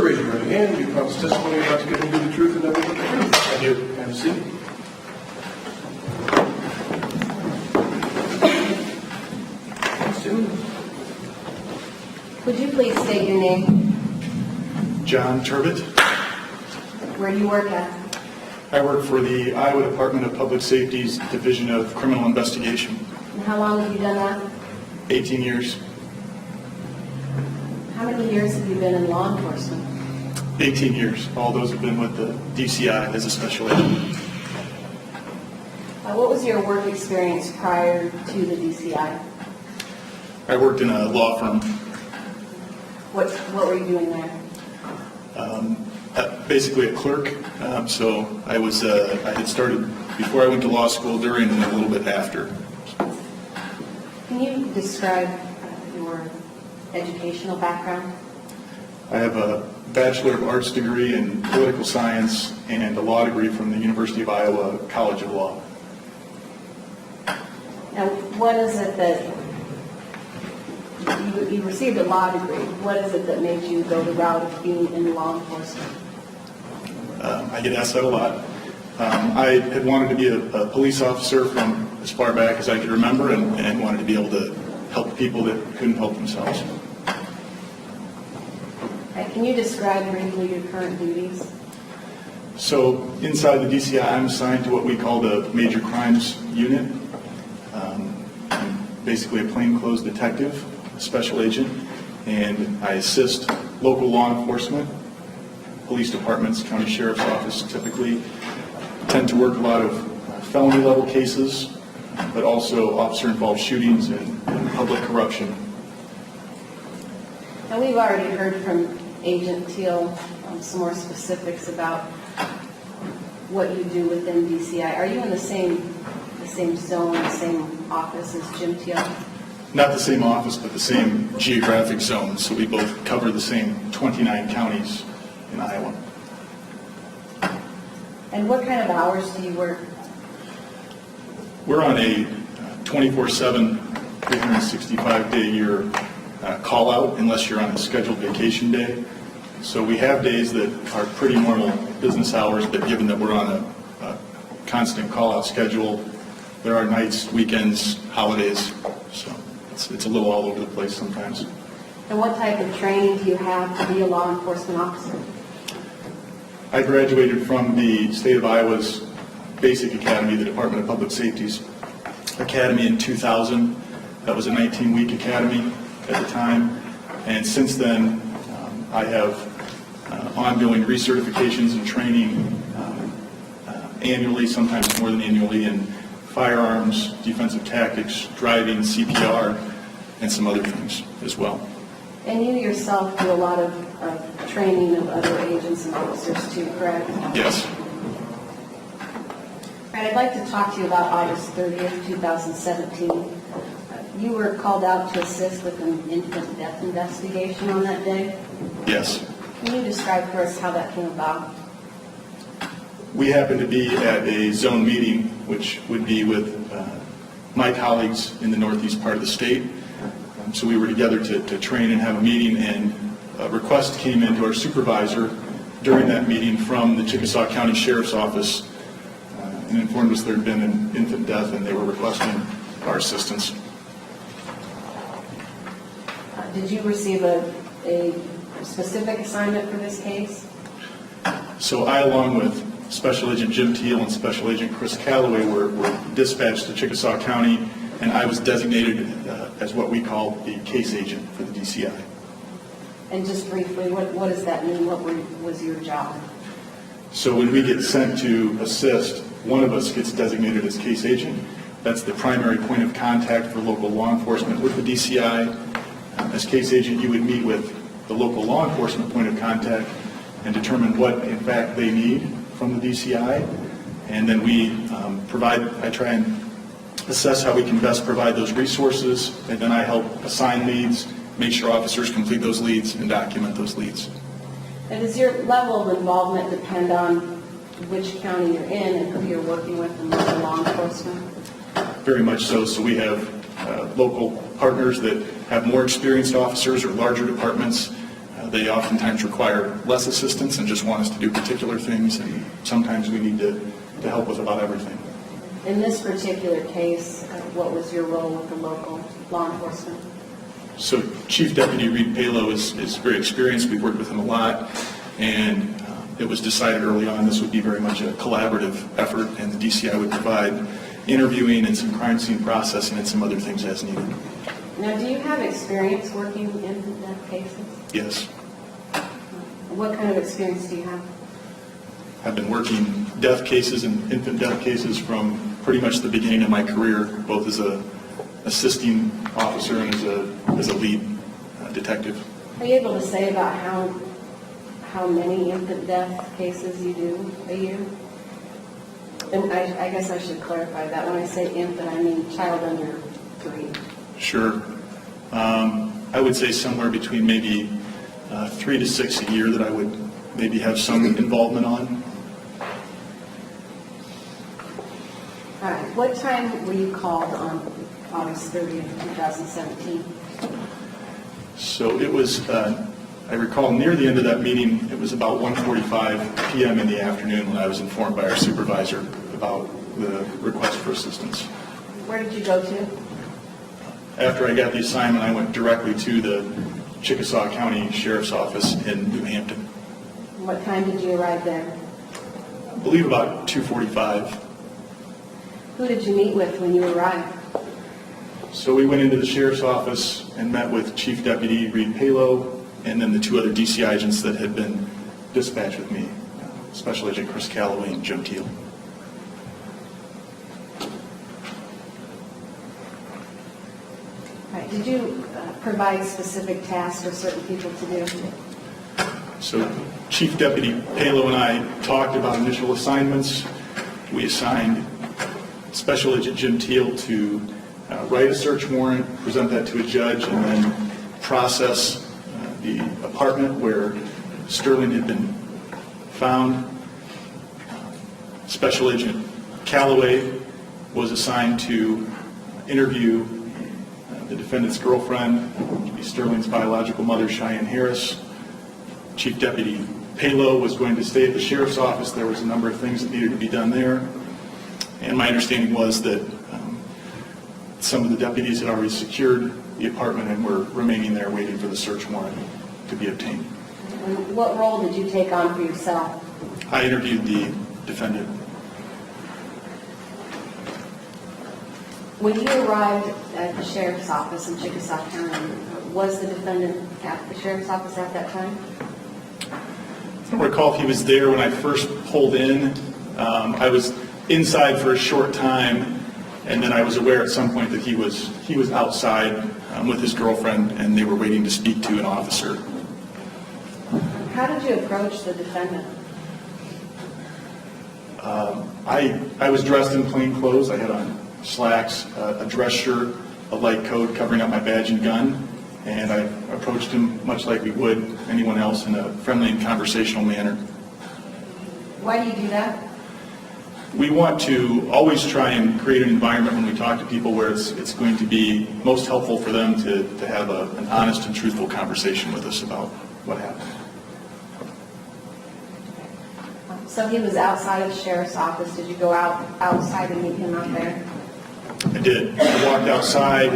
raise your right hand. Do you promise testimony about to give you the truth and nothing but the truth? I do. Have a seat. Would you please state your name, John Turbette. where you work at? I work for the Iowa Department of Public Safety's Division of Criminal Investigation. And how long have you done that? 18 years. How many years have you been in law enforcement? 18 years. All those have been with the DCI as a special agent. What was your work experience prior to the DCI? I worked in a law firm, What were you doing there? basically a clerk. So I had started before I went to law school, during, and then a little bit after. Can you describe your educational background? I have a Bachelor of Arts degree in political science and a law degree from the University of Iowa College of Law. Now, what is it that you received a law degree? What is it that made you go the route of being in law enforcement? I get asked that a lot. I had wanted to be a police officer from as far back as I could remember, and wanted to be able to help people that couldn't help themselves. Can you describe briefly your current duties? So inside the DCI, I'm assigned to what we call the Major Crimes Unit. I'm basically a plainclothes detective, a special agent, and I assist local law enforcement, police departments, county sheriff's office typically. Tend to work a lot of felony level cases, but also officer-involved shootings and public corruption. Now, we've already heard from Agent Teal some more specifics about what you do within DCI. Are you in the same zone, the same office as Jim Teal? Not the same office, but the same geographic zone, so we both cover the same 29 counties in Iowa. And what kind of hours do you work? We're on a 24/7, 365-day-a-year call-out unless you're on a scheduled vacation day. So we have days that are pretty normal business hours, but given that we're on a constant call-out schedule, there are nights, weekends, holidays, so it's a little all over the place sometimes. And what type of training do you have to be a law enforcement officer? I graduated from the state of Iowa's basic academy, the Department of Public Safety's academy in 2000. That was a 19-week academy at the time. And since then, I have ongoing recertifications and training annually, sometimes more than annually, in firearms, defensive tactics, driving, CPR, and some other things as well. And you yourself do a lot of training of other agents and officers too, correct? Yes. All right, I'd like to talk to you about August 30th, 2017. You were called out to assist with an infant death investigation on that day. Yes. Can you describe for us how that came about? We happened to be at a zone meeting, which would be with my colleagues in the northeast part of the state. So we were together to train and have a meeting, and a request came into our supervisor during that meeting from the Chickasaw County Sheriff's Office and informed us there had been an infant death, and they were requesting our assistance. Did you receive a specific assignment for this case? So I, along with Special Agent Jim Teal and Special Agent Chris Calloway, were dispatched to Chickasaw County, and I was designated as what we call the case agent for the DCI. And just briefly, what does that mean? What was your job? So when we get sent to assist, one of us gets designated as case agent. That's the primary point of contact for local law enforcement with the DCI. As case agent, you would meet with the local law enforcement point of contact and determine what, in fact, they need from the DCI. And then I try and assess how we can best provide those resources, and then I help assign leads, make sure officers complete those leads, and document those leads. And does your level of involvement depend on which county you're in and who you're working with in local law enforcement? Very much so. So we have local partners that have more experienced officers or larger departments They oftentimes require less assistance and just want us to do particular things, and sometimes we need to help with about everything. In this particular case, what was your role with the local law enforcement? So Chief Deputy Reed Palo is very experienced. We've worked with him a lot, and it was decided early on this would be very much a collaborative effort, and the DCI would provide interviewing and some crime scene processing and some other things as needed. Now, do you have experience working in death cases? Yes. What kind of experience do you have? I've been working death cases and infant death cases from pretty much the beginning of my career, both as a assisting officer and as a lead detective. Are you able to say about how many infant death cases you do a year? And I guess I should clarify that. When I say infant, I mean child under 3. Sure. I would say somewhere between maybe 3 to 6 a year that I would maybe have some involvement on. All right. What time were you called on August 30th, 2017? So it was, I recall near the end of that meeting, it was about 1:45 p.m. in the afternoon when I was informed by our supervisor about the request for assistance. Where did you go to? After I got the assignment, I went directly to the Chickasaw County Sheriff's Office in New Hampton. What time did you arrive there? I believe about 2:45. Who did you meet with when you arrived? So we went into the Sheriff's Office and met with Chief Deputy Reed Palo and then the 2 other DC agents that had been dispatched with me, Special Agent Chris Calloway and Jim Teal. All right. Did you provide specific tasks for certain people to do? So Chief Deputy Palo and I talked about initial assignments. We assigned Special Agent Jim Teal to write a search warrant, present that to a judge, and then process the apartment where Sterling had been found. Special Agent Calloway was assigned to interview the defendant's girlfriend, Sterling's biological mother, Cheyanne Harris. Chief Deputy Palo was going to stay at the Sheriff's Office. There was a number of things that needed to be done there. And my understanding was that some of the deputies had already secured the apartment and were remaining there waiting for the search warrant to be obtained. And what role did you take on for yourself? I interviewed the defendant. When you arrived at the Sheriff's Office in Chickasaw County, was the defendant at the Sheriff's Office at that time? I don't recall if he was there when I first pulled in. I was inside for a short time, and then I was aware at some point that he was outside with his girlfriend, and they were waiting to speak to an officer. How did you approach the defendant? I was dressed in plain clothes. I had on slacks, a dress shirt, a light coat covering up my badge and gun, and I approached him much like we would anyone else in a friendly and conversational manner. Why do you do that? We want to always try and create an environment when we talk to people where it's going to be most helpful for them to have an honest and truthful conversation with us about what happened. So he was outside of the Sheriff's Office. Did you go outside and meet him out there? I did. I walked outside.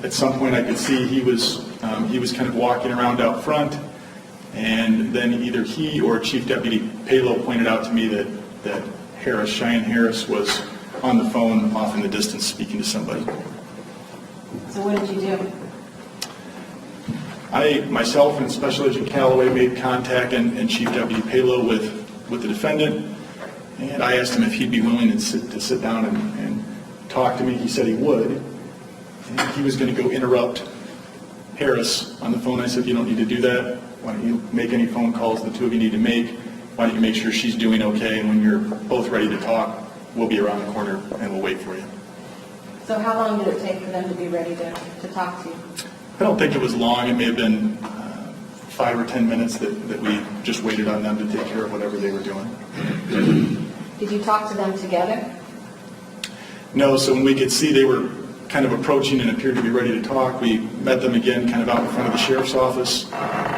At some point I could see he was kind of walking around out front, and then either he or Chief Deputy Palo pointed out to me that Cheyanne Harris was on the phone off in the distance speaking to somebody. So what did you do? I, myself and Special Agent Calloway made contact and Chief Deputy Palo with the defendant, and I asked him if he'd be willing to sit down and talk to me. He said he would. And he was going to go interrupt Harris on the phone. I said, you don't need to do that. Why don't you make any phone calls the two of you need to make? Why don't you make sure she's doing okay, and when you're both ready to talk, we'll be around the corner and we'll wait for you. So how long did it take for them to be ready to talk to you? I don't think it was long. It may have been 5 or 10 minutes that we just waited on them to take care of whatever they were doing. Did you talk to them together? No, so when we could see they were kind of approaching and appeared to be ready to talk, we met them again kind of out in front of the Sheriff's Office.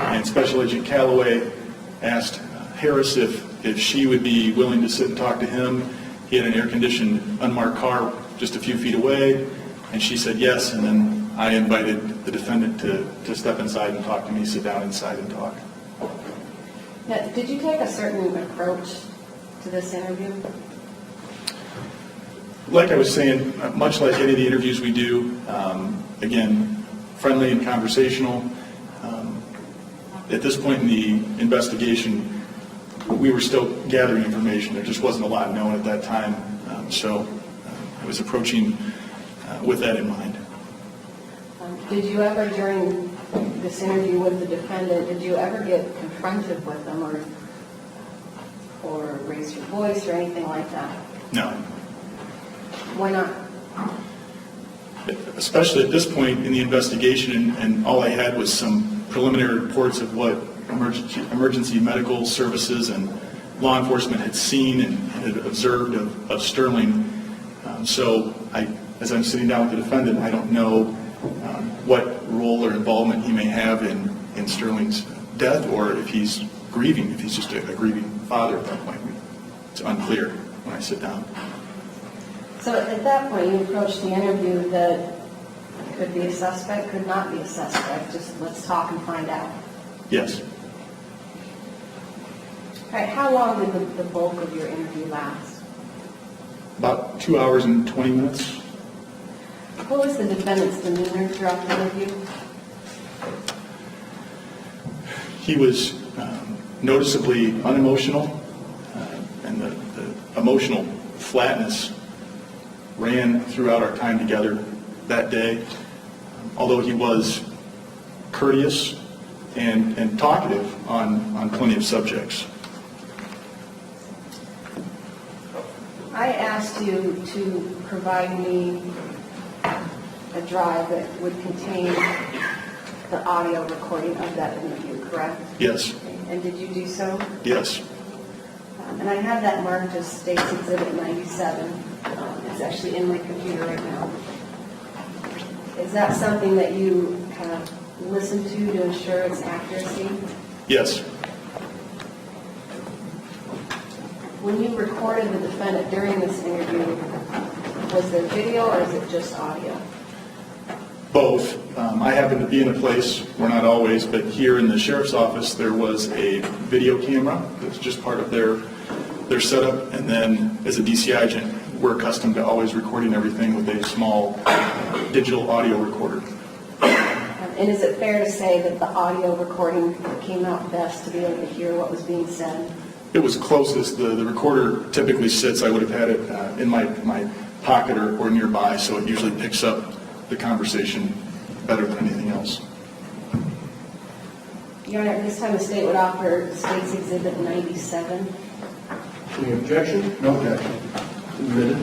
And Special Agent Calloway asked Harris if she would be willing to sit and talk to him. He had an air-conditioned unmarked car just a few feet away, and she said yes, and then I invited the defendant to step inside and talk to me, sit down inside and talk. Now, did you take a certain approach to this interview? Like I was saying, much like any of the interviews we do, again, friendly and conversational. At this point in the investigation, we were still gathering information. There just wasn't a lot known at that time, so I was approaching with that in mind. Did you ever, during this interview with the defendant, did you ever get confronted with them or raise your voice or anything like that? No. Why not? Especially at this point in the investigation, and all I had was some preliminary reports of what emergency medical services and law enforcement had seen and had observed of Sterling. So as I'm sitting down with the defendant, I don't know what role or involvement he may have in Sterling's death, or if he's grieving, if he's just a grieving father at that point. It's unclear when I sit down. So at that point, you approached the interview that could be a suspect, could not be a suspect. Just let's talk and find out. Yes. All right, how long did the bulk of your interview last? About 2 hours and 20 minutes. What was the defendant's demeanor throughout the interview? He was noticeably unemotional, and the emotional flatness ran throughout our time together that day. Although he was courteous and talkative on plenty of subjects. I asked you to provide me a drive that would contain the audio recording of that interview, correct? Yes. And did you do so? Yes. And I have that marked as State's Exhibit 97. It's actually in my computer right now. Is that something that you have listened to ensure its accuracy? Yes. When you recorded the defendant during this interview, was there video or is it just audio? Both. I happen to be in a place, we're not always, but here in the sheriff's office there was a video camera that's just part of their setup, and then as a DCI agent we're accustomed to always recording everything with a small digital audio recorder. And is it fair to say that the audio recording came out best to be able to hear what was being said? It was closest. The recorder typically sits, I would have had it in my pocket or nearby, so it usually picks up the conversation better than anything else. Your Honor, at this time the state would offer State's Exhibit 97. Any objection? No objection. Admitted.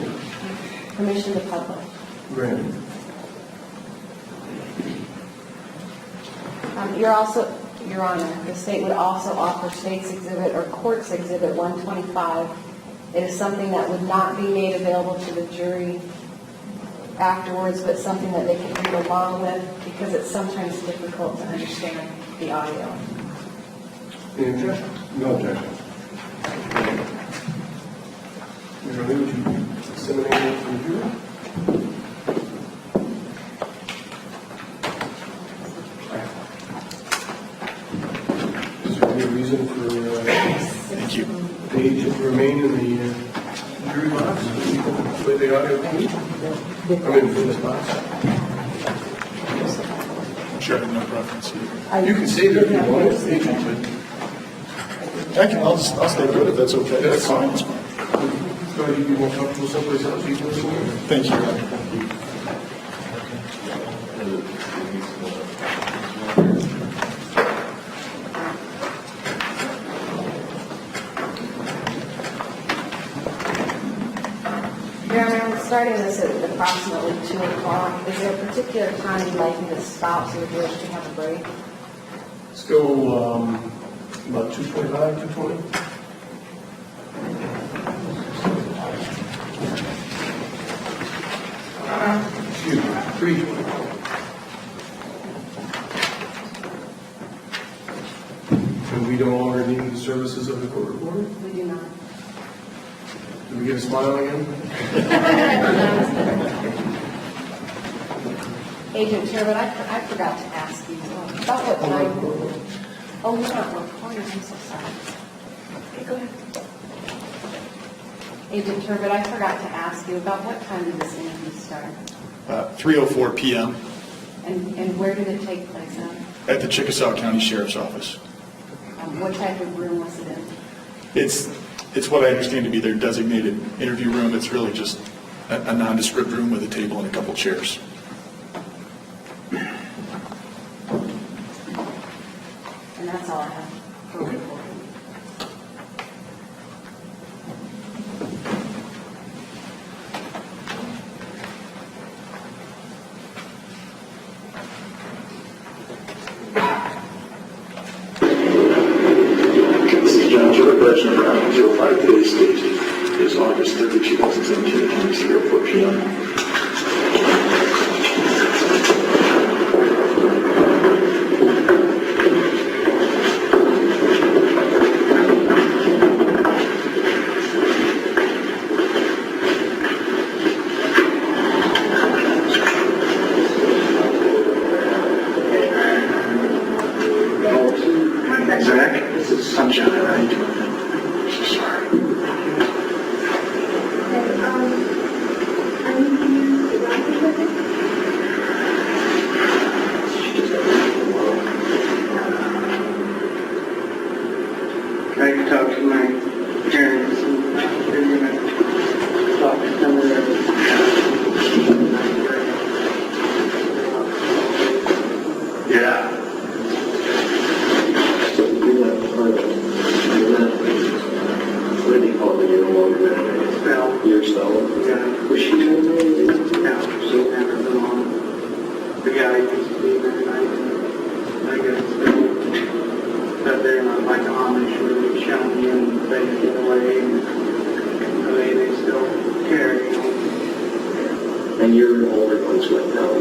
Permission to publish. Granted. Your Honor, the state would also offer State's Exhibit or Court's Exhibit 125. It is something that would not be made available to the jury afterwards, but something that they can read along with because it's sometimes difficult to understand the audio. Any objection? No objection. Your Honor, would you disseminate it to the jury? Is there any reason for Thank you. the agent to remain in the jury box? With the audio feed? I mean, in this box? I'm sure I have no preference. You can stay there if you want, the agent, but I'll stay good if that's okay. That's fine. That's fine. so you'd be more comfortable someplace else, you can listen here. Thank you, Your Honor. Your Honor, I'm starting this at approximately 2 o'clock. Is there a particular time you'd like me to stop so we wish to have a break? Let's go about 2:25, 2:20. Excuse me, 3:20. needing the services of the court reporter? We do not. Do we get a smile again? Agent Turbette, I forgot to ask you about what time. Oh, you're not recording, I'm so sorry. Okay, go ahead. Agent Turbette, I forgot to ask you about what time did this interview start? 3:04 p.m. And where did it take place at? at the Chickasaw County Sheriff's Office. What type of room was it in? It's what I understand to be their designated interview room. It's really just a nondescript room with a table and a couple chairs. And that's all I have for reporting. Production of round 05 today's date is August 30, 2017, time is 3:04 p.m. Zach, this is Sunshine. How are you doing? So sorry. I can talk to my parents and they're gonna talk to some of Yeah. What do you call it? You're no longer spell. yourself. Yeah. Was she doing that? No, she's never been on. The guy used to be there, and I guess that they're not like Amish where they shut me and they get away. I mean, they still care, you know. And your older ones went down.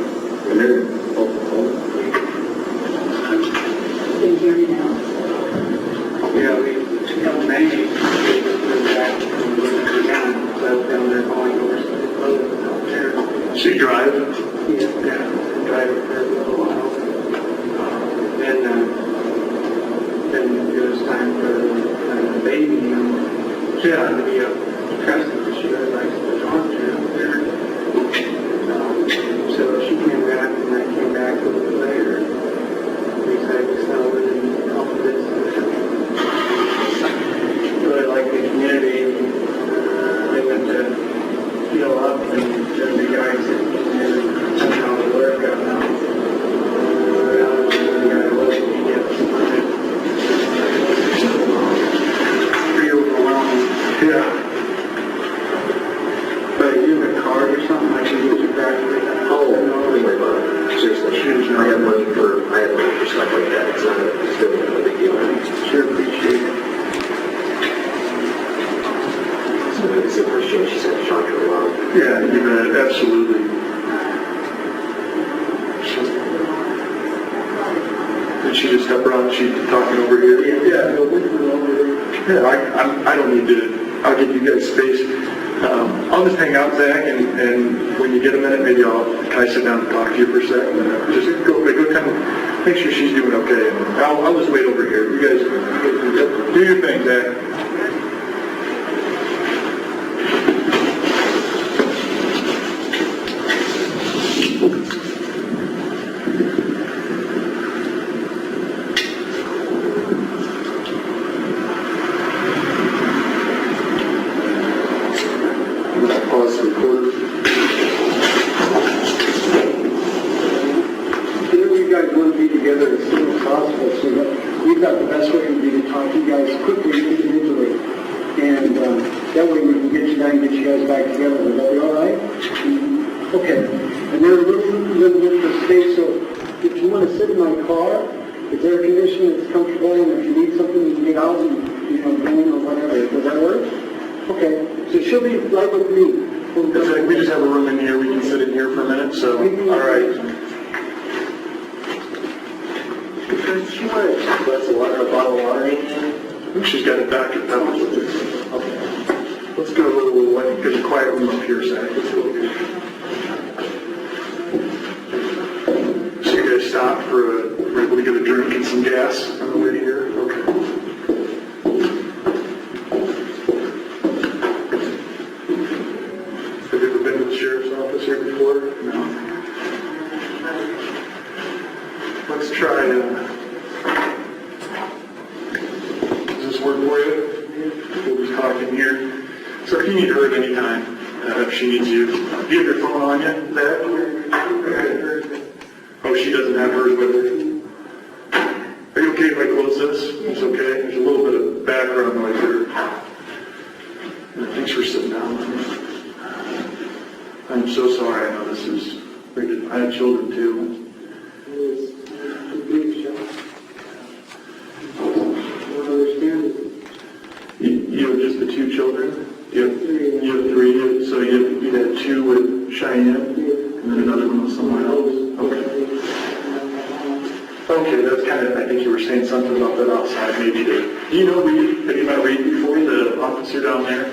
And they're in Oklahoma. Can you hear me now? Yeah, we got many. Back down, so down there going over to the road out there. So you drive? Yeah, drive it for a little while. Then it was time for the baby, she had to be up because she was like the doctor up there. So she came back and I came back a little later. We said so and all of this. Really like the community. They went to heal up and then the guys that took all the work out now. The guy wasn't he gets pretty overwhelming. Yeah. But you have a card or something, I can get you back for that. Oh, don't worry about it. Seriously. I have money for stuff like that. It's still a big deal. Sure appreciate it. It's the first change she's had to talk to her mom. Yeah, you bet, absolutely. Did she just step around? She talking over here? Yeah, no, we can go over there. Yeah, I don't need to. I'll give you guys space. I'll just hang out, Zach, and when you get a minute, maybe can I sit down and talk to you for a second? Just go kind of make sure she's doing okay. And I'll just wait over here. You guys do your thing, Zach. Pause the recorder. You guys want to be together as soon as possible, so that we thought the best way would be to talk to you guys quickly individually. And that way we can get you down and get you guys back together. Would that be all right? Okay. And they're a little bit for space, so if you want to sit in my car, it's air conditioned, it's comfortable, and if you need something, you can get out and, go in or whatever. Does that work? Okay. So she'll be right with me. We just have a room in here. We can sit in here for a minute. So, all right. She wanted a glass of water, a bottle of water, anything? think she's got a Dr. Pepper with her. Okay. Let's go a little, get a quiet room up here, Zach. Let's go here. So you guys stopped we're able to get a drink and some gas on the way here? Okay. Have you ever been to the sheriff's office here before? No. Let's try does this work for you? We'll be talking here. So if you need her at any time, if she needs you, do you have your phone on you, Zach? Okay. Oh, she doesn't have hers with her. Are you okay if I close this? It's okay? There's a little bit of background noise here. Thanks for sitting down with me. I'm so sorry. I know this is, I have children too. You have just the 2 children? You have 3, so you had 2 with Cheyanne, and then another one with someone else? Okay. Okay, that's kind of, I think you were saying something about that outside, maybe. Do you know Reed? Have you met Reed before, the officer down there?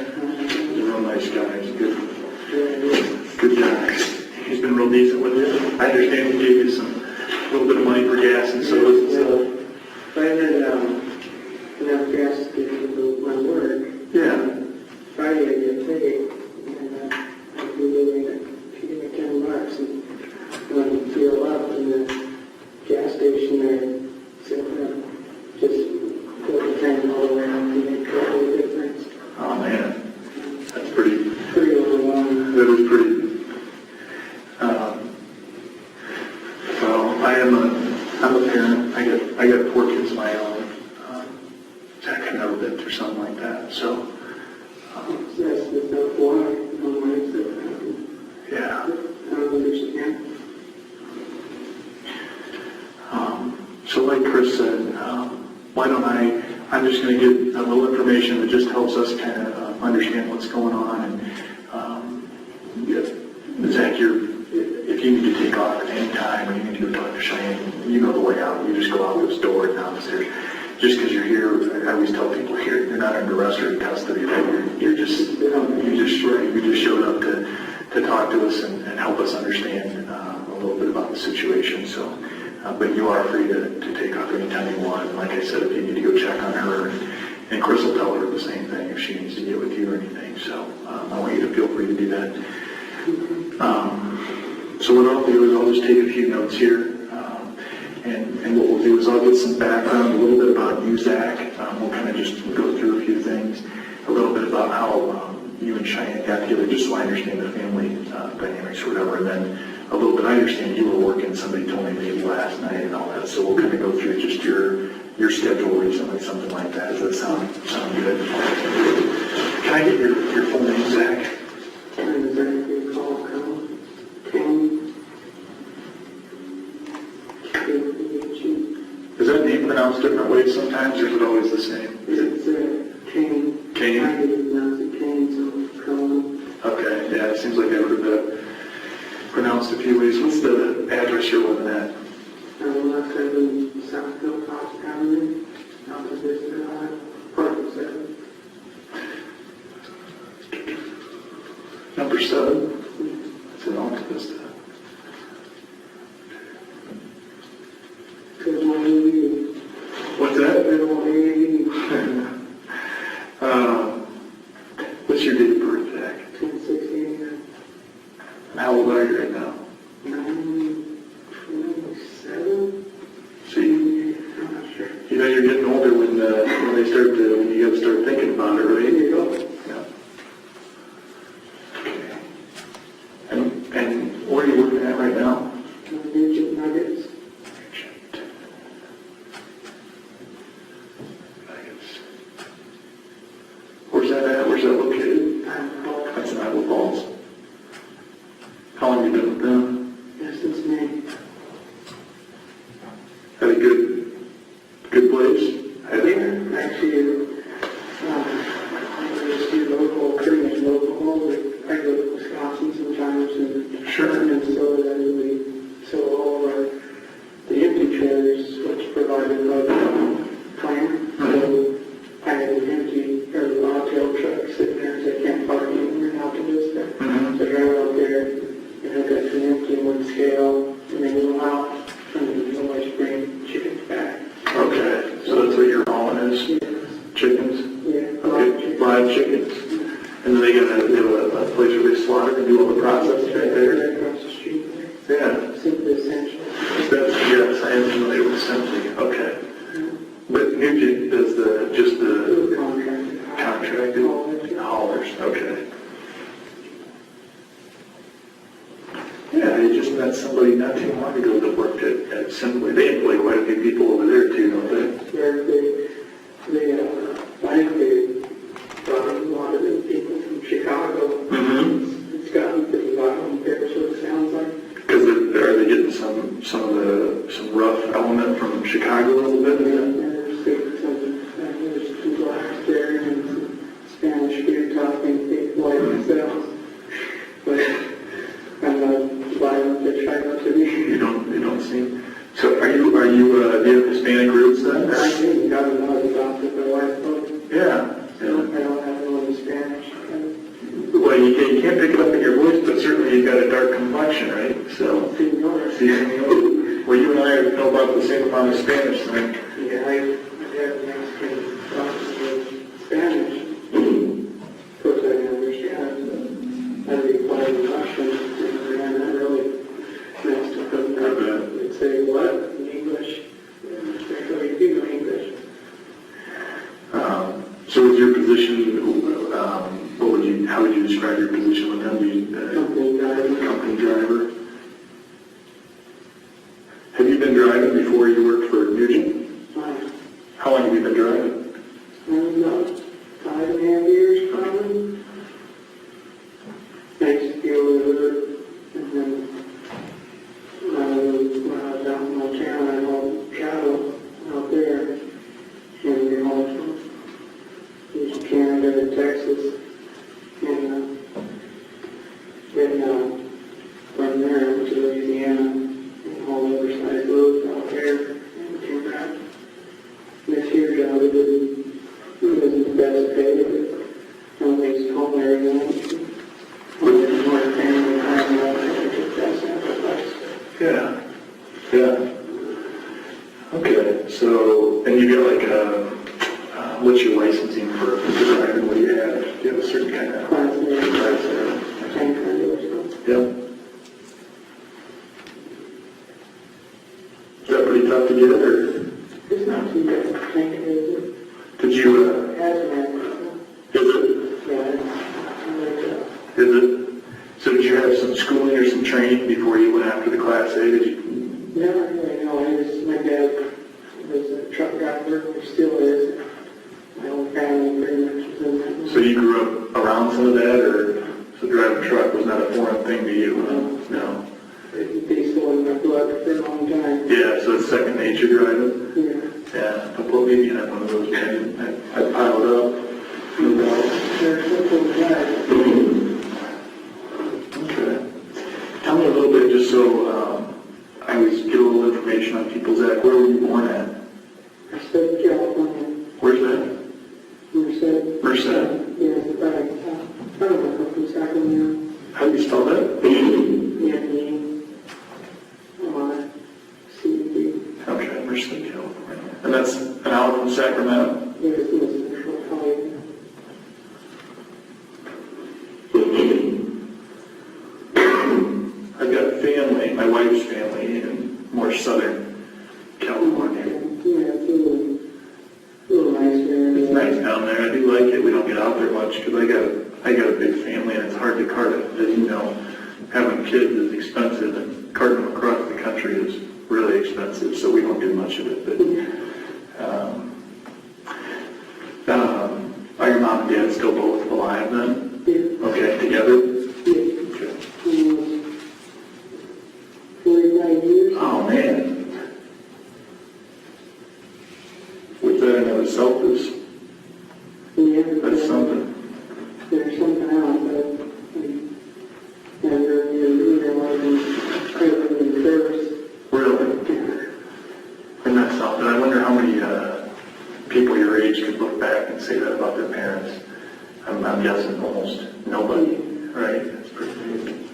He's a real nice guy. He's a good guy. He's been real decent with you. I understand he gave you a little bit of money for gas and sodas and stuff. I had enough gas to get to my work. Yeah. Friday I get paid, and I'd be willing to give me $10 and when I fuel up in the gas station there, so just fill the tank all the way up and make a whole difference. Oh man, that's pretty Overwhelming. That is pretty. Well, I'm a parent. I got 4 kids of my own. Zach, I've never been through something like that. So, Yes, there's no water, no lights, yeah. I don't understand. So like Chris said, why don't I'm just going to give a little information that just helps us kind of understand what's going on. And Zach, if you need to take off at any time or you need to go talk to Cheyanne, you know the way out. You just go out this door and down the stairs. Just because you're here, I always tell people here, you're not under arrest or in custody. Right? You just showed up to talk to us and help us understand a little bit about the situation. So, but you are free to take off anytime you want. And like I said, if you need to go check on her, and Chris will tell her the same thing if she needs to get with you or anything. So I want you to feel free to do that. So what I'll do is I'll just take a few notes here. And what we'll do is I'll get some background, a little bit about you, Zach. We'll kind of just go through a few things, a little bit about how you and Cheyanne got together, just so I understand the family dynamics or whatever. And then a little bit, I understand you were working, somebody told me maybe last night and all that. So we'll kind of go through just your schedule recently, something like that. Does that sound good? Can I get your full name, Zach? Is that name pronounced different ways sometimes, or is it always the same? It's Kane. Kane? I didn't pronounce it Kane, so Cohen. Okay, yeah, it seems like I've heard that pronounced a few ways. What's the address you're living at? 117 Southfield Cox Avenue, Alta Vista, Park 7. Number 7? It's in Alta Vista. What's that? What's your date of birth, Zach? 1016. And how old are you right now? 97. See, I'm not sure. you know you're getting older when you got to start thinking about it, right? There you go. Yeah. Okay. And where are you working at right now? Midget Nuggets. Where's that at? Where's that located? That's in Iowa Falls. How long have you been with them? Yes, it's me. Had a good place? Yeah, actually, I just do pretty much local, but I go to Wisconsin sometimes and Sure. Minnesota, and we sell all of the empty trailers, which provided by the plant. So I they have a place where they slaughter and do all the processing right there? Right across the street there. Yeah. Simply essential. Yes, I am familiar with Simply. Okay. But Nugent does just the contracted haulers. Okay. Yeah, I just met somebody not too long ago that worked at Simply. They employ quite a few people over there too, don't they? I think they brought a lot of the people from Chicago. Mm-hmm. It's gotten pretty violent there, so it sounds like. Because are they getting some rough element from Chicago a little bit? There's some blacks there and some Spanish beer talking people like themselves. But I'm not violent, they try not to be. You don't seem. So are you do you have Hispanic roots then? I think God knows about it, my wife told me. Yeah. I don't have no Spanish. Well, you can't pick it up in your voice, but certainly you've got a dark complexion, right? So, well, you and I know about the same amount of Spanish, then. Yeah, I have Mexican Spanish. Of course, I can understand. I'd be playing Russian, and I'm not really messed up. They'd say, what? In English? So you do know English. So with your position, how would you describe your position with them? Company driver. Have you been driving before you worked for Nugent? How long have you been driving? About 5.5 years, probably. I used to deal with her, and then when I was out in my town, I hauled cattle out there, and we hauled from Canada to Texas, and then from there to Louisiana, and hauled oversized loads out there, and came back. This here job, it wasn't the best paid, but I was home every night. With more family time, I took that sacrifice. Yeah. Okay, so, and you got like what's your licensing for driving? What do you have? Do you have a certain kind of Class A. Class A? Tank radio or something. Yep. Is that pretty tough to get, or It's not too bad. Tank radio. did you, Hazmat. is it? Yeah, Is it? So did you have some schooling or some training before you went after the Class A? Did you? never really know. My dad was a truck driver, or still is. My whole family pretty much was in that. So you grew up around some of that, or so driving a truck was not a foreign thing to you? No. It'd be still in my blood for a long time. Yeah, so it's second nature driving? Yeah. Yeah, I'll put maybe in one of those, man. I piled up. No doubt. There's simple guys. Okay. Tell me a little bit, just so I always get a little information on people. Zach, where were you born at? I said California. Where's that? Merced. Merced. Yeah, it's about, I don't know if it's Sacramento. How do you spell that? C-D. Okay, Merced, California. And that's an hour from Sacramento? Yeah, it's in the Central Valley. I've got family, my wife's family, in more southern California. Yeah, it's a little nice there. It's nice down there. I do like it. We don't get out there much because I got a big family and it's hard to cart it. As you know, having kids is expensive and carting them across the country is really expensive, so we don't do much of it. But are your mom and dad still both alive then? Yeah. Okay, together? Yeah. Okay. Almost 45 years. Oh man. Which that in of itself is, Yeah, that's something. there's something else, but never realized present in service. Really? And that's something. I wonder how many people your age could look back and say that about their parents. I'm guessing almost nobody, right? That's pretty amazing.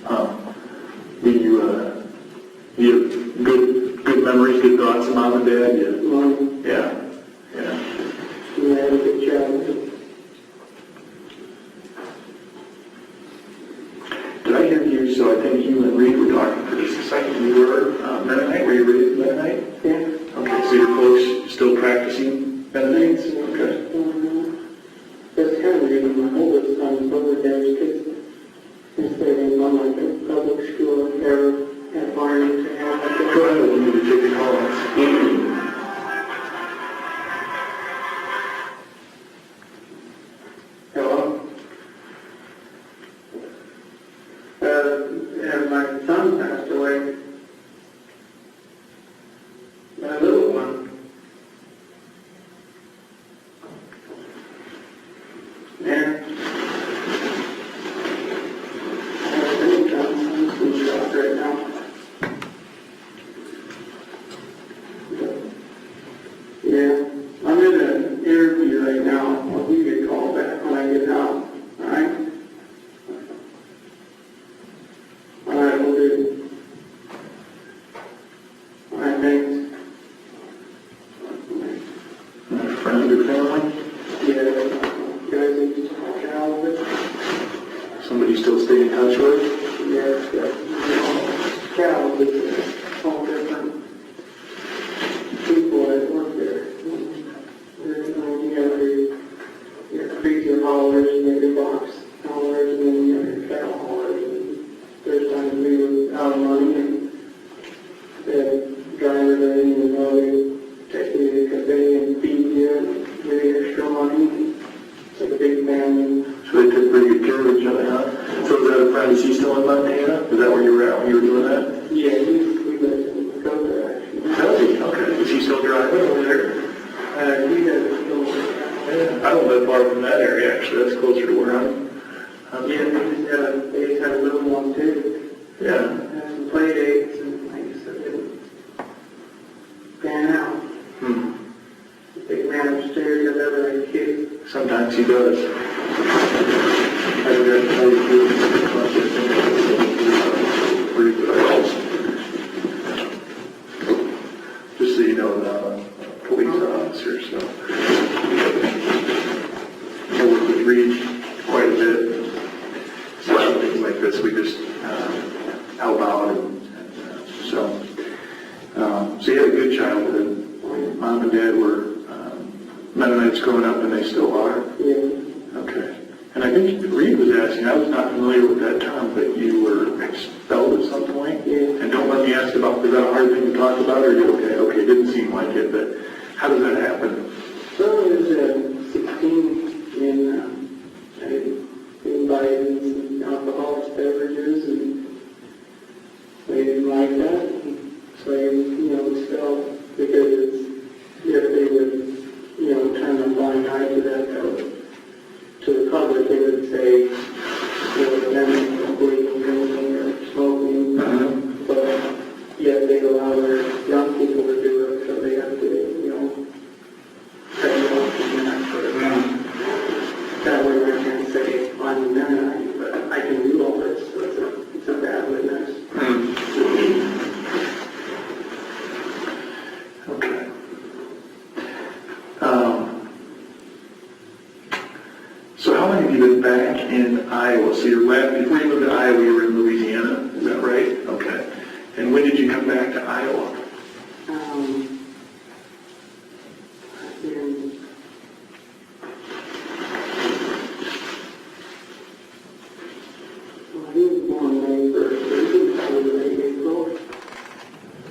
Do you have good memories, good thoughts of mom and dad? Yeah. Yeah, a good job. I think you and Reed were talking for just a second. You were Mennonite? Were you raised Mennonite? Yeah. Okay, so your folks still practicing Mennonites? Okay. That's kind of the reason my oldest son's over there is because instead of going like a public school, they're at Farmington. Go ahead, we'll need to take the calls. Hello? And my son passed away. My little one. And I think I'm in shock right now. Yeah, I'm in an interview right now. I'll give you a call back when I get out. All right? All right, we'll do. All right, thanks. Friends or family? Yeah, guys, I just talk out of it. Somebody still stay in touch with? Yeah, Cal, it's all different people that work there. You have creature haulers, and you have your box haulers, and then you have your cattle haulers. And there's times we were out of money, and the driver doesn't even know they take you to the cafe and feed you and give you extra money. It's like a big family. So they took pretty good care of each other, huh? So is that a friend, is he still in Montana? Is that where you were at when you were doing that? Yeah, we lived in Dakota, actually. Does he? Okay. Is he still driving over there? He does still. Yeah. I don't live far from that area, actually. That's closer to where I'm. Yeah, they just had a little one too. Yeah. Had some play dates and like I said, it didn't pan out. Hmm. The big man upstairs got every kid. Sometimes he does. I read how you do pretty good. Just so you know, police officer, so. I work with Reed quite a bit. Especially things like this, we just help out. So you had a good childhood. Mom and Dad were Mennonites growing up, and they still are? Yeah. Okay. And I think Reed was asking, I was not familiar with that term, but you were expelled at some point? Yeah. And don't let me ask about, is that a hard thing to talk about, or are you okay? Okay, it didn't seem like it, but how does that happen? So I was 16 in buying some alcoholic beverages, and they didn't like that. So I, expelled because if they would, turn a blind eye to that, to the public, they would say, them don't believe in drinking or smoking, but yet they allow their young people to do it, so they have to, cut it off and that sort of thing. That way I can't say, I'm a Mennonite, but I can do all this, so it's a bad witness. Okay. So how long have you been back in Iowa? So before you moved to Iowa, you were in Louisiana, is that right? Okay. And when did you come back to Iowa? He was born May 1st, but he didn't tell me late April.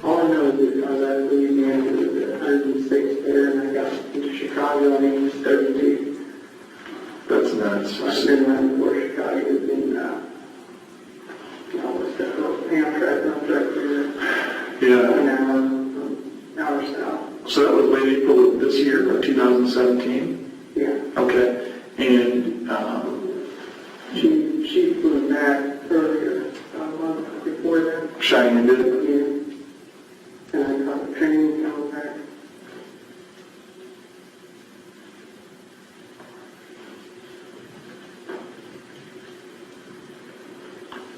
All I know is that I left Louisiana with 106 there, and I got into Chicago on age 32. That's nuts. I've been around before Chicago, has been, what's that, Amtrak for Yeah. an hour south. So that was late April of this year, of 2017? Yeah. Okay. And She flew back earlier, a month before that. Cheyanne did? Yeah. And I caught the train coming back.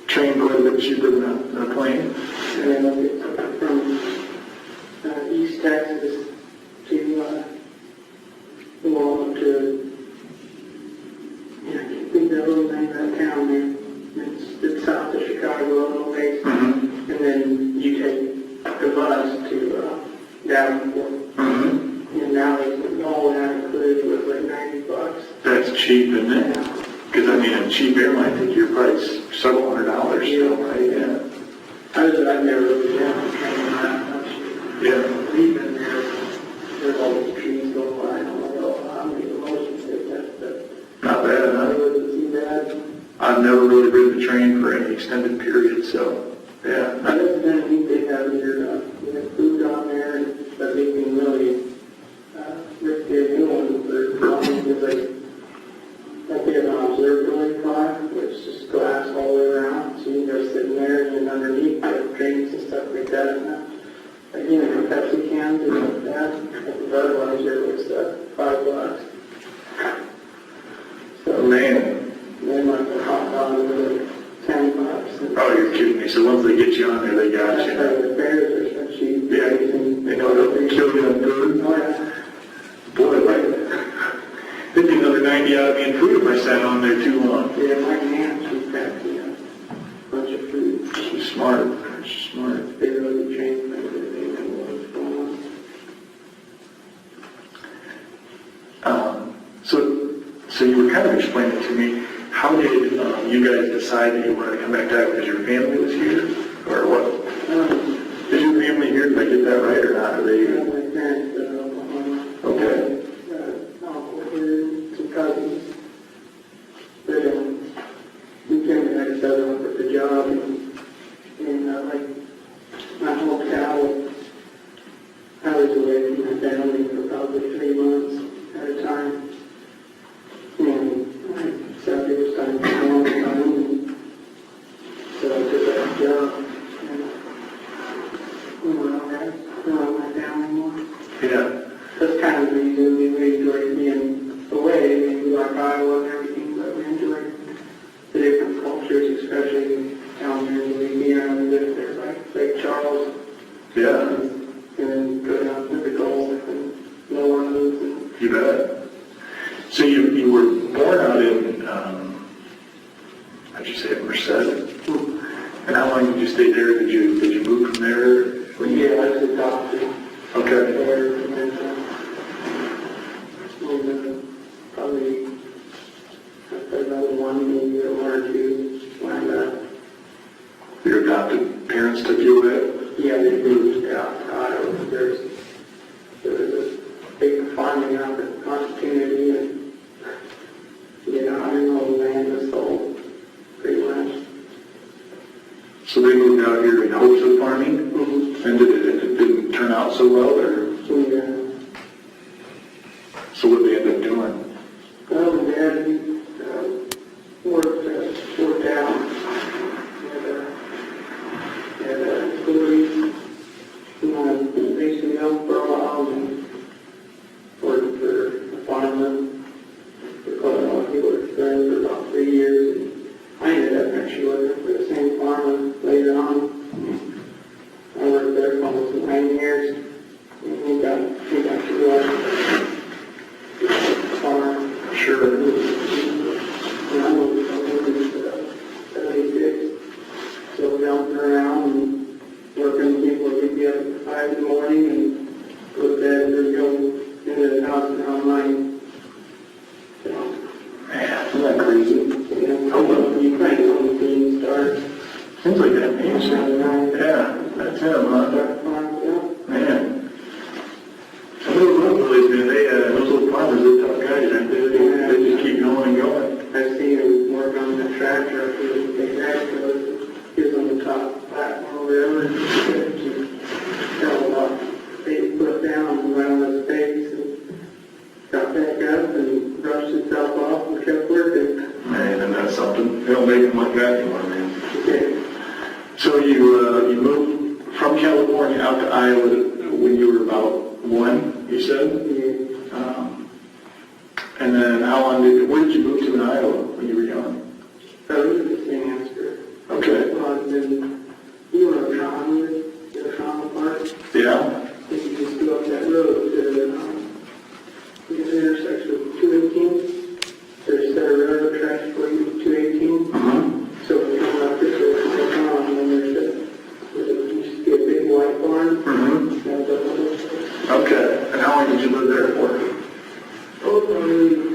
Train quite a bit cheaper than a plane? And it's from East Texas to Walnut to, I can't think of the little name of that town there. It's south of Chicago, cheap, isn't it? Because I mean, a cheap airline ticket, your price several $100 still, right? Yeah. I've never really been on a train that much. Yeah. Leaving there, there's all these trees going by, and I'm like, oh, I'm getting motion sickness, but Not bad, it huh? wasn't too bad. I've never really ridden the train for any extended period, so, yeah. I just didn't think they have your, food on there, but they can really, risk their new ones, they're long, because like they have an observatory car, which is glass all the way around, so you go sitting there and underneath, you have drinks and stuff like that, and like, you know, Pepsi cans and like that, like the Budweiser was, $5. So, Man, then like the hot dog was like $10. And oh, you're kidding me. So once they get you on there, they got that's you. why the fares are so cheap. Yeah, they know they'll kill you on food. Oh, yeah. Boy, like, they'd be another 90 out of me in food if I sat on there too long. Yeah, my aunt, she's got, bunch of food. She's smart. She's smart. They really train them, they know what's going on. So you were kind of explaining to me, how did you guys decide that you wanted to come back to Iowa? Because your family was here, or what? Is your family here? Did I get that right or not? Are they? My parents live in Oklahoma. Okay. Uncle here, some cousins. But, we came to next other for the job, and like, my whole cow, I was away from my family for probably 3 months at a time. And I said it was time to go on the time, and so I took that job, and I don't have my family anymore. Yeah. That's kind of the reason we enjoyed being away. I mean, we like Iowa and everything, but we enjoyed the different cultures, especially down here in Louisiana. We lived there, like Lake Charles, Yeah. and then go down to the Gulf and New Orleans. And You bet. So you were born out in, how'd you say it, Merced? And how long did you stay there? Did you move from there? yeah, I was adopted Okay. there, and then probably another one, maybe one or two when I left. Your adopted parents took you away? Yeah, they moved out to Iowa. There was a big farming opportunity, and I don't know, the land was sold pretty much. So they moved out here in hopes of farming? Mm-hmm. And it didn't turn out so well, or? So what did they end up doing? Well, my dad worked out at Louis, based in Elk for a while, and worked for a farmer. He worked there for about 3 years. And I ended up actually working for the same farmer later on. I worked there for almost 9 years. And we got to go out to the farm. Sure. And I moved in 76. So bouncing around and working, people would get up at 5 in the morning and go to bed and then go into the house around 9. So, Man, isn't that crazy? you kind of know when the game starts. Seems like that means. Around 9. Yeah, that's him, huh? Start farm, yeah. Man. Some of those little boys, man, those little farmers, they're tough guys, aren't they? They just keep going and going. I've seen him work on the tractor, they actually is on the top platform or whatever, and tell him about they put down and went on his face and got back up and brushed himself off and kept working. Man, and that's something. They don't make them like that anymore, man. Okay. So you moved from California out to Iowa when you were about 1, you said? And then where did you move to in Iowa when you were young? So this is the same answer. Okay. Well, then, you know the Trauma Park? Yeah? If you just go up that road to the intersection of 218, there's a railroad tracks for you, 218. Mm-hmm. So when you come up this way, you come on, and then there's used to be a big white barn. Mm-hmm. That was up on this way. Okay. And how long did you live there for? Oh, probably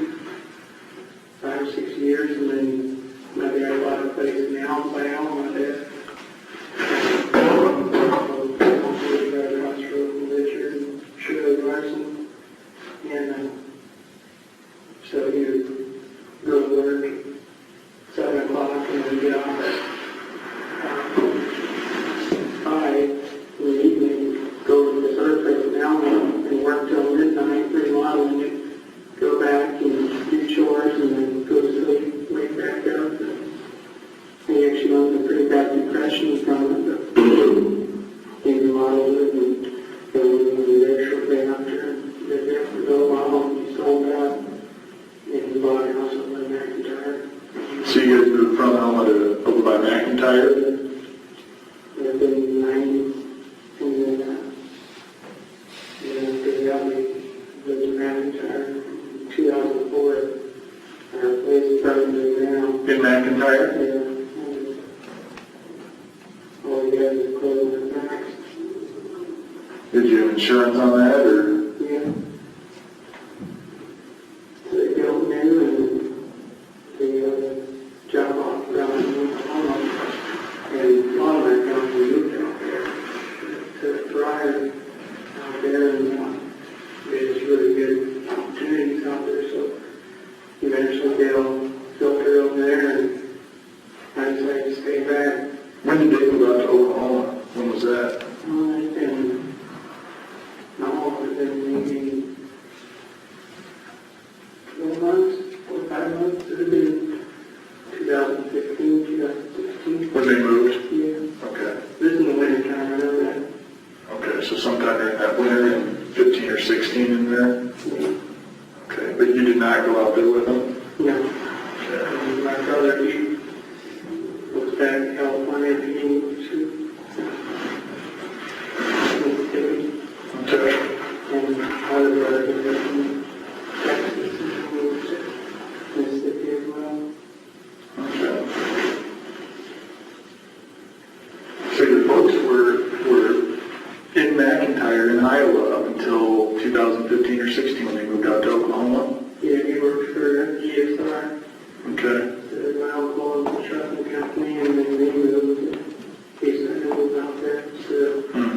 by McIntyre? I've been in the 90s, and then, after that, we lived in McIntyre in 2004. Our place burned down. In McIntyre? Yeah. All we got is clothes and bags. Did you have insurance on that, or? Yeah. So they built new and the job off around Oklahoma. And a lot of our company moved out there to thrive out there, and there's really good opportunities out there. So eventually they'll filter over there, and I decided to stay back. When did they move out to Oklahoma? When was that? It's been no, it's been maybe 4 months, 4 or 5 months. It would have been 2015, 2016. When they moved? Yeah. Okay. This is in the winter time, I know that. Okay, so sometime during that winter in 15 or 16 in there? Okay, but you did not go out there with them? No. Okay. And my brother, he was back in California, he to Mississippi, Okay. and my other brother was in Texas, and he moved to Mississippi as well. Okay. So your folks were in McIntyre in Iowa up until 2015 or 16 when they moved out to Oklahoma? Yeah, he worked for GSR. Okay. My uncle owned the trucking company, and then they moved. He decided to move out there, so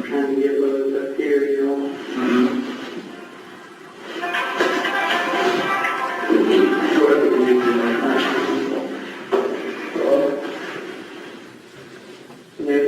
trying to get loads up here, you know. Go ahead, we need to Yeah.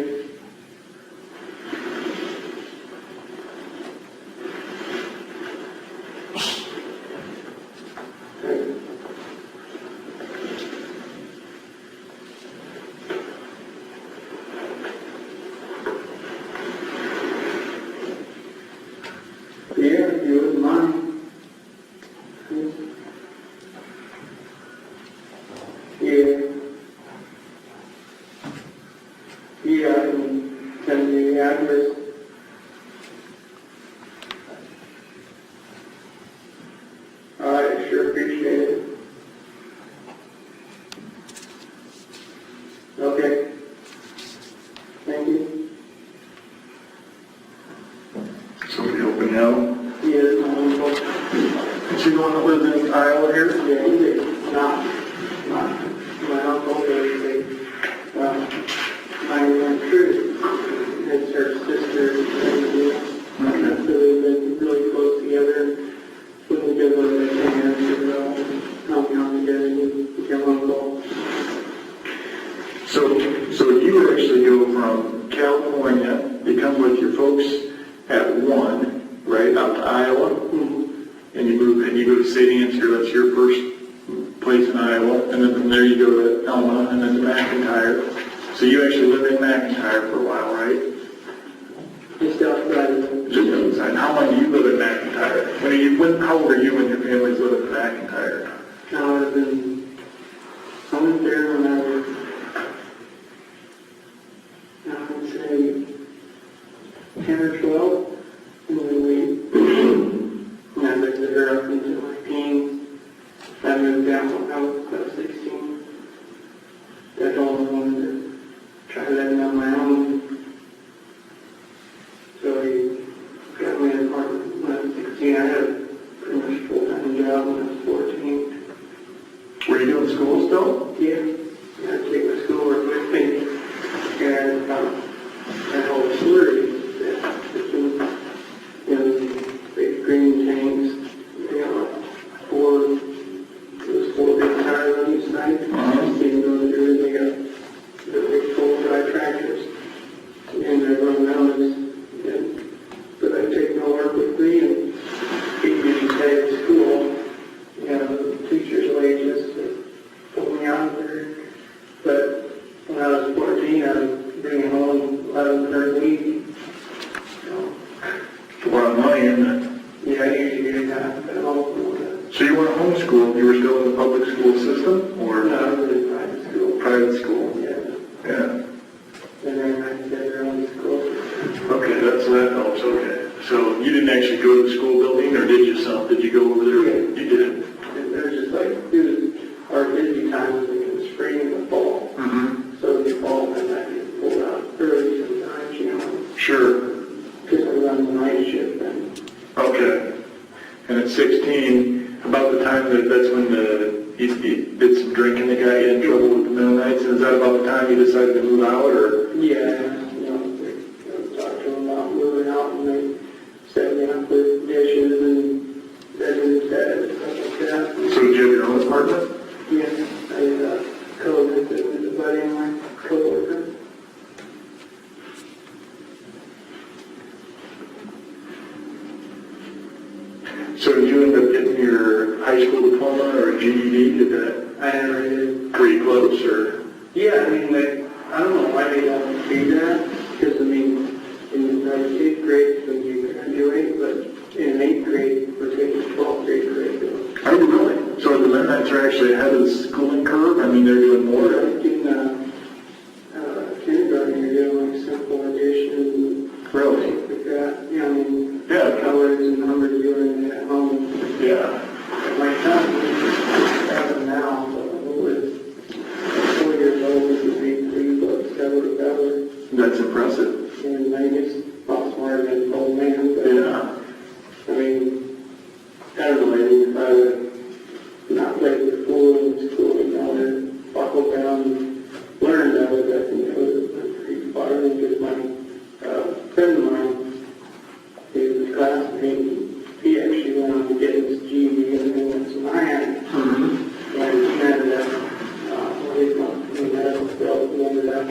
Yeah, if you wouldn't mind. Yeah. Yeah, I can send you the address. All right, sure appreciate it. Okay. Thank you. somebody open now. Yes, my uncle. Is he the one that lives in Iowa here? Yeah, he did not my uncle, they, my true, it's her sister, and so they've been really close together, when we go to the Cheyanne, helping out together, and become uncle. So you would actually go from California, you come with your folks at 1, right, out to Iowa, and you move, and you go to St. Ansgar, that's your first place in Iowa, and then from there you go to Elma, and then to McIntyre. So you actually lived in McIntyre for a while, right? Just outside of them. Just outside. How long do you live in McIntyre? How old are you when your family's living in McIntyre? I would have been, I went there when I was, I would say, 10 or 12, and then I lived there up until my teens. I moved out when I was about 16. I told him I wanted to try living on my own. So he got me an apartment when I was 16. I had a pretty much full-time job when I was 14. Were you doing school still? Yeah, I take my schoolwork with me, and that whole slurry that in big green tanks, four big tires on each side. Even though they got the big full-drive tractors, and I run around, but I take my work with me, and keep me inside of school. The teachers' wages to pull me out of there. Yes, I co-visited with a buddy of mine, co-worker. So did you end up getting your high school diploma or a GED? Did that I never did. pretty close, or? Yeah, I mean, I don't know why they don't do that, because, I mean, in like 8th grade, when you graduate, but in 8th grade, we're taking 12th grade curriculum. Are you really? So the Mennonites are actually ahead of the schooling curve? I mean, they're doing more? Like in kindergarten, you're doing like simple addition, Really? things like that, you know, I mean, Yeah. colors and numbers you're doing at home. Yeah. My son, he's now, who was 4 years old, he made 3 books, cover to cover, That's impressive. and I guess a lot smarter than an old man, but, Yeah. I mean, I don't know, I think if I would not played with school and school, you know, and buckled down and learned, I think it would have been pretty far, and because my friend of mine, he was a classmate, he actually went on to get his GED and then went to Miami. Mm-hmm. And he ended up, his medical field, he ended up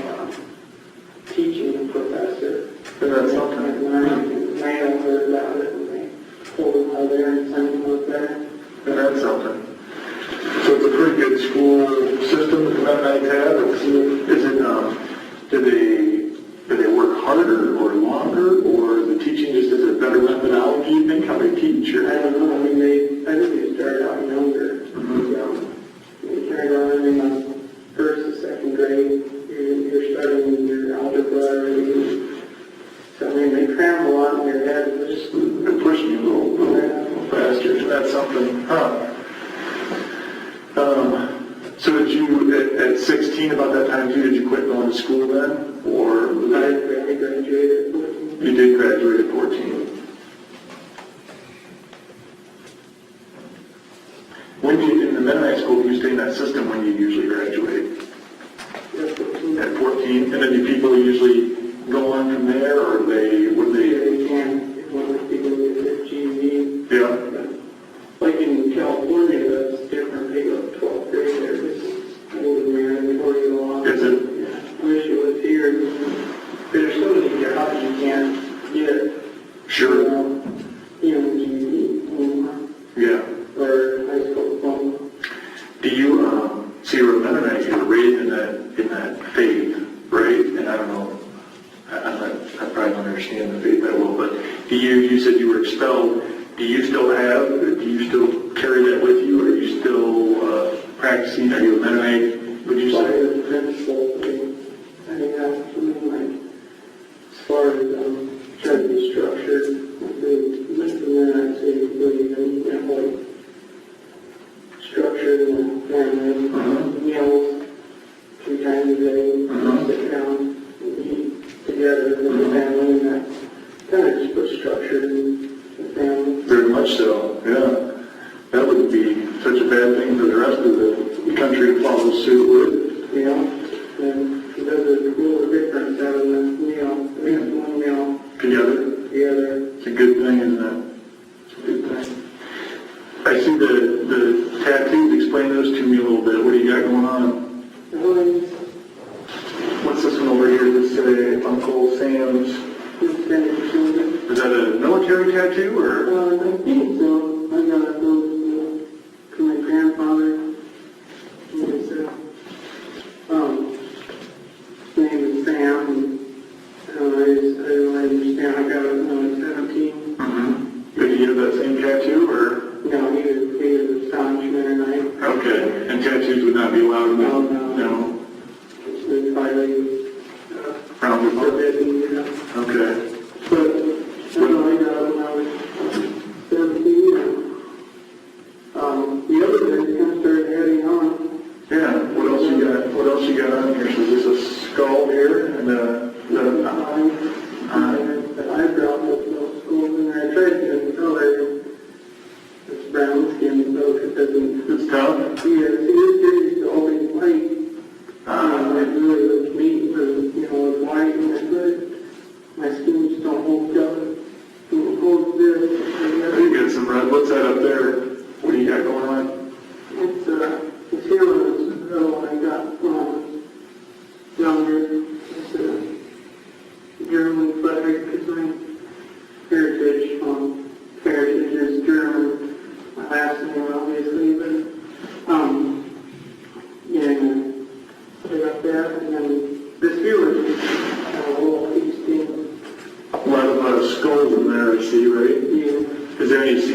teaching a professor. And that's something. And I heard about it, and they pulled him out of there and sent him up there. And that's something. So it's a pretty good school system that the Mennonites have. Do they work harder or longer, or the teaching just is a better methodology, you think, how they teach? Or? I don't know, I mean, I think they started out younger. They started out in the 1st and 2nd grade, you're starting your algebra already. So, I mean, they cram a lot in their head, but just They're pushing you a little faster. That's something. Huh. So did you, at 16, about that time too, did you quit going to school then? Or was I that, graduated at 14. you did graduate at 14? When do you, in the Mennonite school, do you stay in that system when you usually graduate? At 14. At 14? And then do people usually go on from there, or would They can, if one of the people get their GED. yeah? Like in California, that's different. They go to 12th grade there. This is older man before you go on. Is it? Yeah. I wish it was here. There's so many jobs you can't get. Sure. You know, GED Yeah. or high school diploma. Do you, so you were a Mennonite, you were raised in that faith, right? And I don't know, I probably don't understand the faith that well, but you said you were expelled. Do you still carry that with you? Are you still practicing? Are you a Mennonite, would you As far say? as principal, I think that's something like, as far as trying to be structured, then I'd say really, you know, like, structured and family, meals, 3 times a day, sit down and eat together as a family, and that kind of just puts structure in the family. Very much so, yeah. That wouldn't be such a bad thing for the rest of the country to follow suit with. You know, and it does a little difference having a meal, one meal Together. together. It's a good thing, isn't it? It's a good thing. I see the tattoos. Explain those to me a little bit. What do you got going on? What's this one over here that say Uncle Sam's? Is that a military tattoo, or? I think so. I got those from my grandfather. His name is Sam, and I don't understand. I got it when I was 17. Mm-hmm. Did you have that same tattoo, or? No, he was a staunch Mennonite. Okay. And tattoos would not be allowed? No.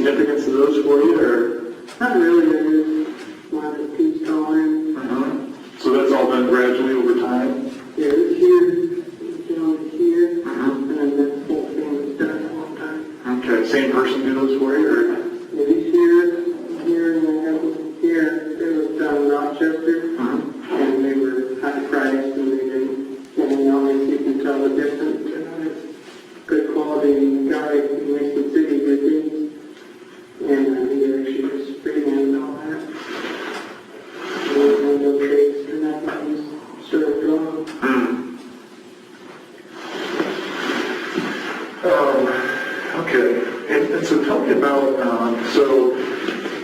significance to those for you, or? Not really, I just wanted to keep going. So that's all done gradually over time? Yeah, this year, down here, and then this whole thing was done at one time. Okay, same person do those for you, or? Yeah, this year, and then that was here, it was done in Rochester, and they were high priced, and they didn't, and obviously you can tell the difference. It's good quality guy in Mason City did these, and he actually was pretty and all that. There was no trace or nothing, just sort of drawn. Okay, and so tell me about, so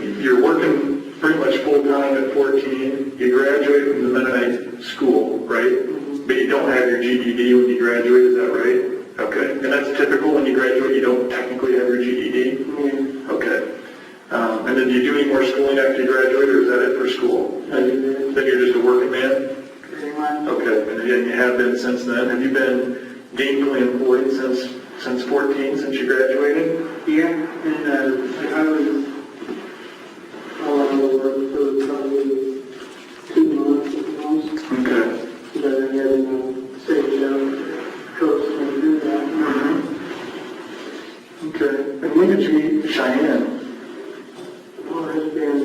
you're working pretty much full-time at 14, you graduate from the Mennonite school, right? But you don't have your GED when you graduate, is that right? Okay, and that's typical when you graduate, you don't technically have your GED? Okay. And then do you do any more schooling after you graduate, or is that it for school? Then you're just a working man? Pretty much. Okay, and again, you have been since then. Have you been gainfully employed since 14, since you graduated? Yeah, and I was all over work for probably 2 months at most. Okay. But I had saved up, coach and do that. Okay. And when did you meet Cheyanne? Oh, it's been,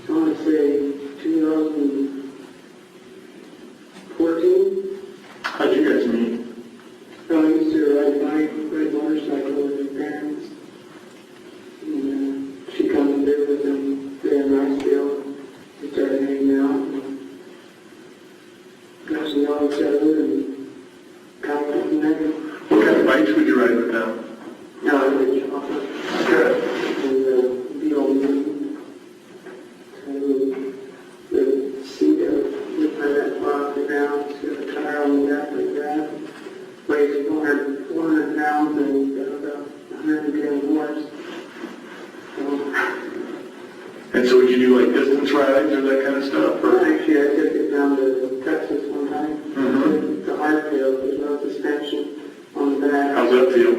I want to say 2014. How'd you guys meet? I used to ride motorcycle with her parents. And she comes and live with them there in Riceville. We started hanging out and got to know each other and kind of from there. What kind of bikes would you ride with them? Now I live in office. Okay. And the old man. And the seat with that off the ground, it's got a tire on the back like that. Weighs 400 pounds and got about 110 horse. And so would you do like distance rides or that kind of stuff? Well, Or? actually, I took it down to Texas one time. It's a hard tail, there's no suspension on the back. How's that feel?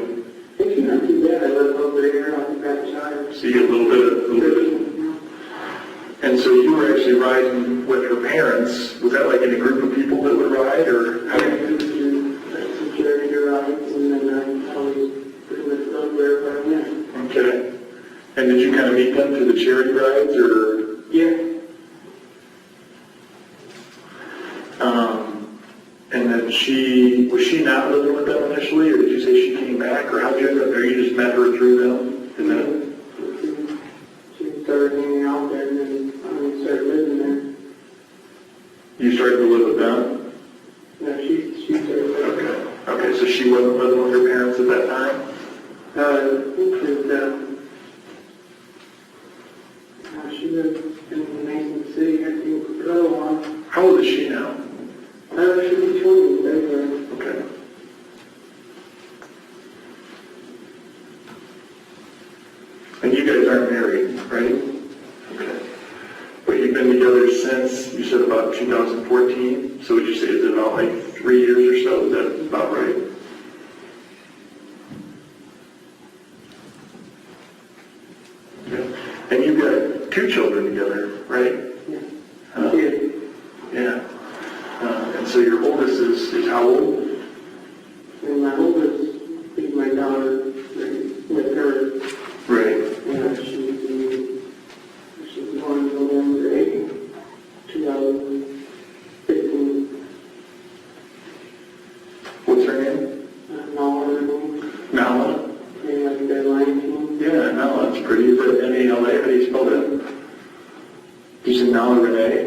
It's not too bad. I live over there on the back tire. So you get a little bit. And so you were actually riding with her parents. Was that like in a group of people that would ride, or how did you? Some charity rides, and then I always pretty much go wherever I went. Okay. And did you kind of meet them through the charity rides, or? Yeah. And then was she not living with them initially, or did you say she came back, or how'd you end up there? You just met her through them? Is that? She started hanging out there, and then I started living there. You started to live with them? No, she started living there. Okay, so she wasn't living with her parents at that time? She lived in Mason City, I think, for a little while. How old is she now? She'll be 20, February. Okay. And you guys aren't married, right? Okay. But you've been together since, you said about 2014, so would you say it's about like 3 years or so? Is that about right? Okay. And you've got 2 children together, right? Yeah. Yeah. And so your oldest is how old? And my oldest is my daughter, with her. Right. She's born November 8th, 2015. What's her name? Nala. Nala? And like the Lion King. Yeah, Nala, that's pretty. Is that N-A-L-A? How do you spell that? You said Nala Renee?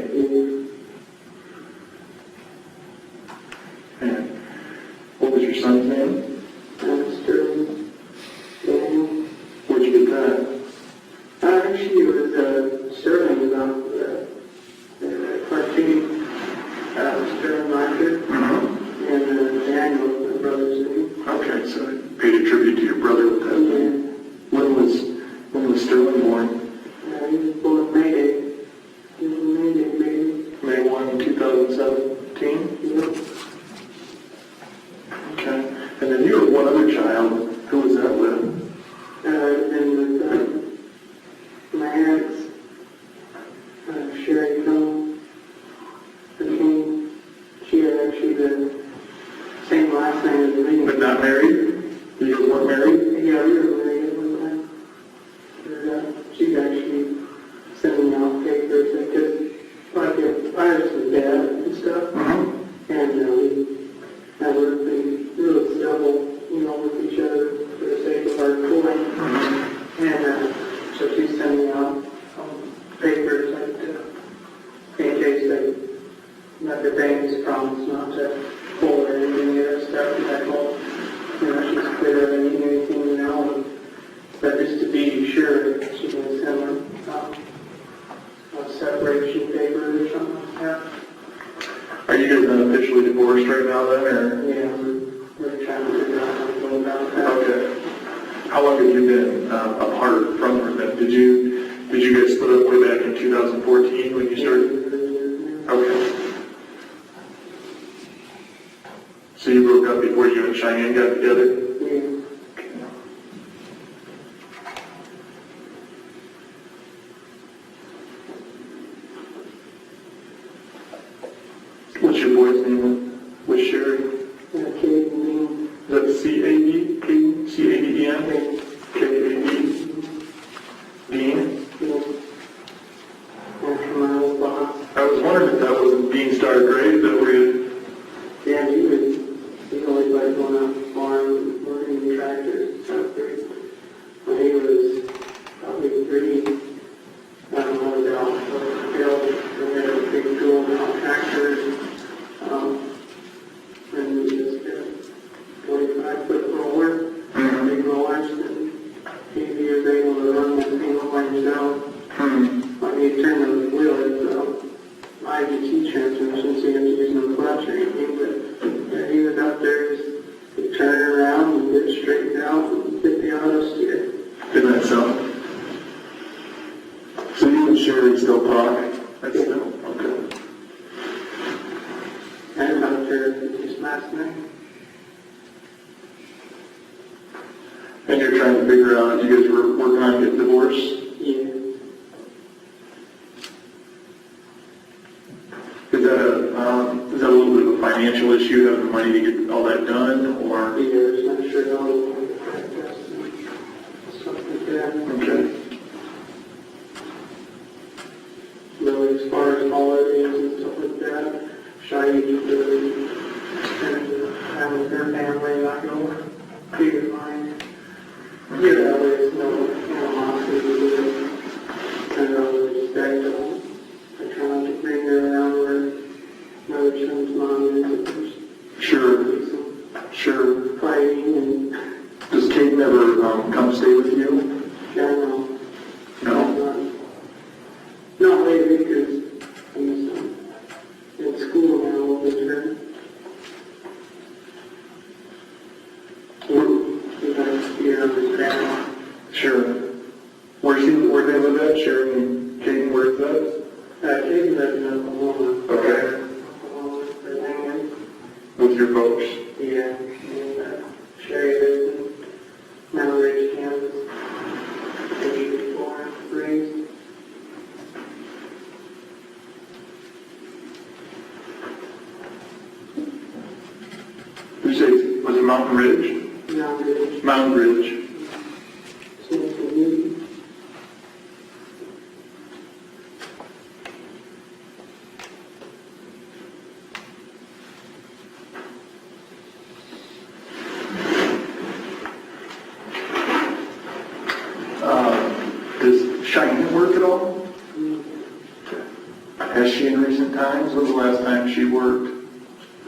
And what was your son's name? Sterling. Daniel. Where'd you get that? Actually, it was Sterling about the cartoon, Sterling Market. And Daniel, my brother's name. Okay, so I paid a tribute to your brother with that. Yeah. When was Sterling born? He was born May Day. He was May Day, how long have you been apart from her then? Did you guys split up way back in 2014 when you started? Okay. So you broke up before you and Cheyanne got together? What's your boy's name? What's Sherry? Is that C-A-D? C-A-D-E-N? K-A-D? Dean? I was wondering if that was Dean Star Gray that we Yeah, he always liked going out to the farm, working the tractors and stuff. When he was probably 3, I don't know, they all built, we had a big tool out tractors, and we just did a 25-foot roller, big rollers, and he was able to run that thing by himself. When he turned the wheel, it's IGT transmission, so you have to use no clutch or anything, but yeah, he was out there, just turn it around and get it straightened out and hit the auto steer. Isn't that something? So you and Sherry still talk? That's still, okay. I was out there just last night. And you're trying to figure out if you guys were working on getting divorced? Yeah. Is that a little bit of a financial issue, having the money to get all that done, or? Yeah, it's not sure how to stuff like that. Okay. But as far as holidays and stuff like that, Shy usually tends to have her family like over bigger mine. Yeah, there's no animosity, kind of respect. I try not to bring her around where my other son's mom is. Sure. Fighting and Does Kate never come stay with you? general. No? Not lately because I'm in school now with her. We got to steer on his back. Sure. Where they live at? Sherry and Kate, where is that? Kate lives in Oklahoma. Okay. Oklahoma, for hanging. With your folks? Yeah. And Sherry lives in Mountain Ridge, Kansas. Where she was born, raised. You say, was it Mountain Ridge? Mountain Ridge. Mountain Ridge. Since the movie. Does Cheyanne work at all? Has she in recent times? When was the last time she worked?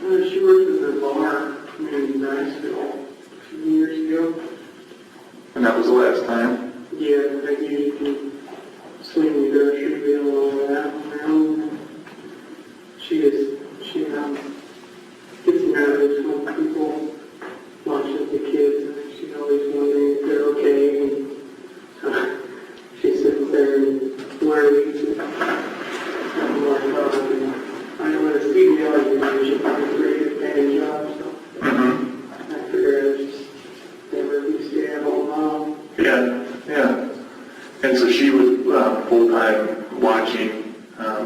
She worked at the bar in Niceville a few years ago. And that was the last time? Yeah, I usually swing the grocery bill and all that around. She gets nervous when people watching the kids, and she's always wondering if they're okay. And so she sits there and worries. And I'm like, oh, I don't want to see the argument. She probably a pretty good paying job, so I figure I'd just never be stay-at-home mom. Yeah. And so she was full-time watching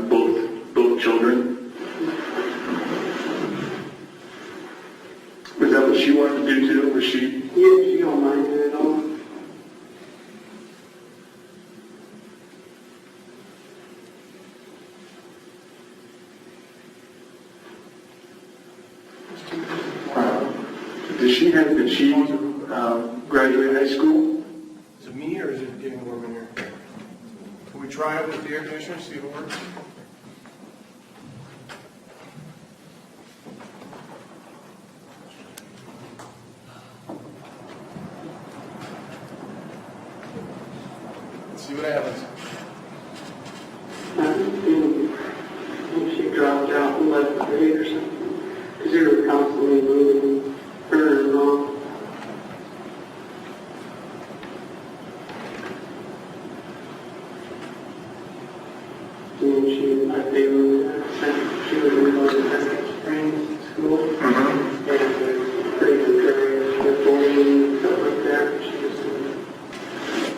both children? Was that what she wanted to do too? Was she? Yeah, she don't mind it at all. Did she graduate high school? Is it me or is it getting warm in here? Can we try it with the air conditioner, see if it works? Let's see what happens. I think she dropped out and left the grade or something. Because they were constantly moving her and mom. And they were she was in the spring school. And pretty encouraged with bullying and stuff like that. She just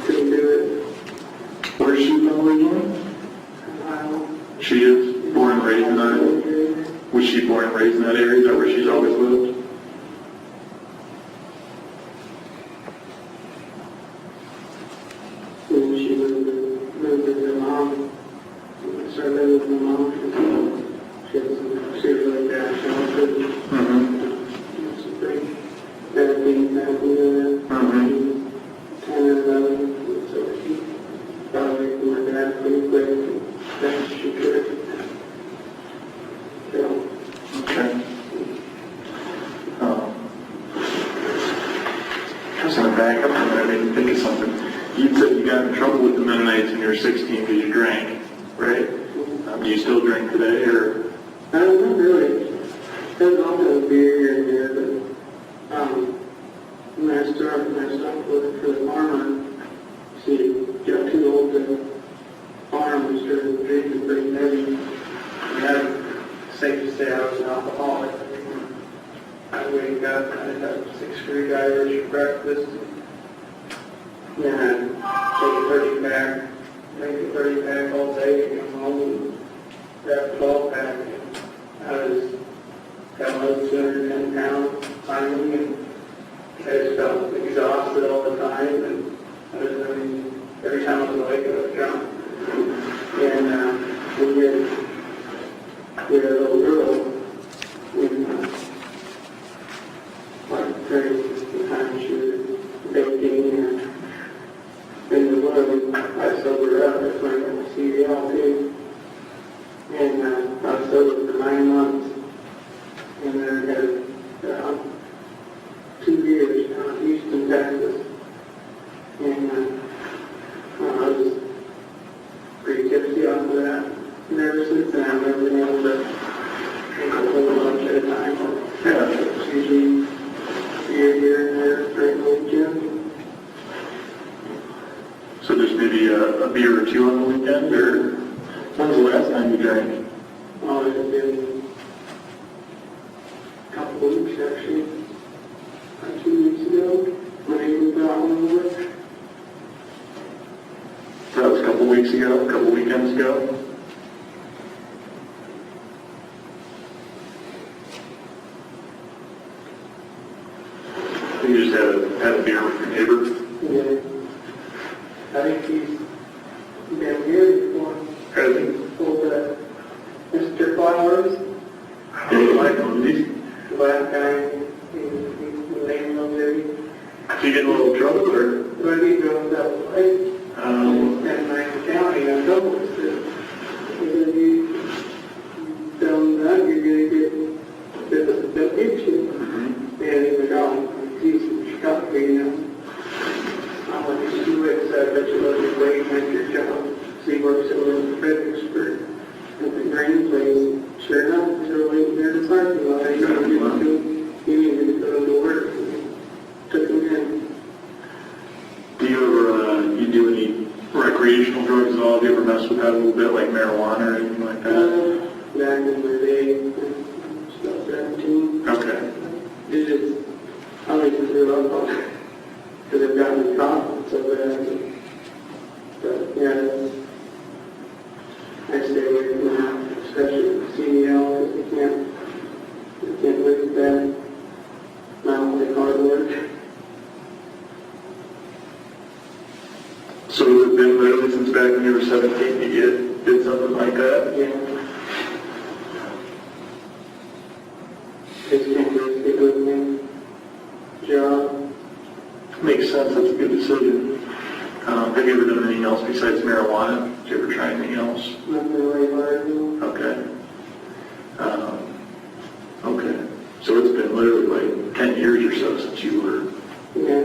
couldn't do it. Where's she from originally? She is born and raised in that area? Was she born and raised in that area? Is that where she's always lived? And she moved with her mom. Started living with her mom. She had some serious bad childhood. Some pretty bad things happened to her. She was 10 or 11, so she got away from her dad pretty quick. Best she could. So, Okay. I was going to back up a minute. I made me think of something. You said you got in trouble with the Mennonites when you were 16 because you drank, right? Do you still drink today, or? not really. There's also beer here and there, but when I started working for the farmer, see, got too old to farm and started drinking pretty heavy. It's safe to say I was an alcoholic. I'd wake up, I'd have 6 screwdrivers for breakfast. Then I'd take a 30 pack all day and come home and grab a 12 pack. Got about 210 pounds finally, and I just felt exhausted all the time, and every time I was awake I was drunk. And we had a little girl, and like during the time she was baking in the womb, I sobered up. That's when I got the CDL too. And I was sober for 9 months. And then I had 2 years down in Houston, Texas. And I was pretty tipsy off of that. And ever since then, I've never been able to drink a whole bunch at a time. It's usually beer here and there during the weekend. So there's maybe a beer or 2 on the weekend, or when's the last time you drank? Oh, it's been a couple of weeks actually. About 2 weeks ago, when I moved out on work. That was a couple weeks ago, a couple weekends ago. You just had a beer with your neighbor? Yeah. I think he's been here before. Has he? Old Mr. Flowers, Do you like him? Did the black guy, he's laying on there. you get in a little trouble, or? But he goes that way. And Miami County, I told us that if you tell them that, you're going to get the picture. And he was on, he's in Chicago, you know. I'm like, he's 2 weeks, I bet you look at Wade Mentor's job. So he works over in Fredericksburg at the grain place. Sure enough, he's waiting there in the parking lot. He needed to go to work. And took him in. Do you ever, you do any recreational drugs at all? Do you ever mess with that a little bit, like marijuana or anything like that? Back in the day, about 17. Okay. It is, I like to throw up on it, because I've gotten caught so bad. But yeah, I stay away from that, especially with CDL, because you can't live that mountain hard work. So has it been literally since back when you were 17 that you did something like that? Yeah. It's been a good thing. Job. Makes sense, that's a good decision. Have you ever done anything else besides marijuana? Did you ever try anything else? Nothing really hard. Okay. Okay. So it's been literally like 10 years or so since you were Yeah.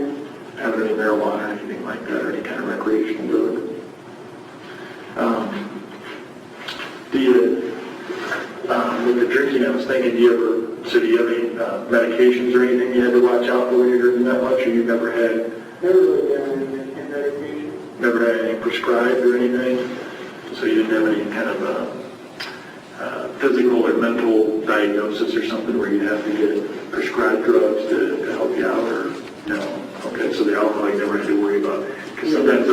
having any marijuana or anything like that, or any kind of recreational drug. Do you, with the drinking, I was thinking, do you have any medications or anything you had to watch out for when you're drinking that much, or you never had? Never really done any medication. Never had anything prescribed or anything? So you didn't have any kind of physical or mental diagnosis or something where you'd have to get prescribed drugs to help you out, or no? Okay, so the alcohol you never had to worry about. Because sometimes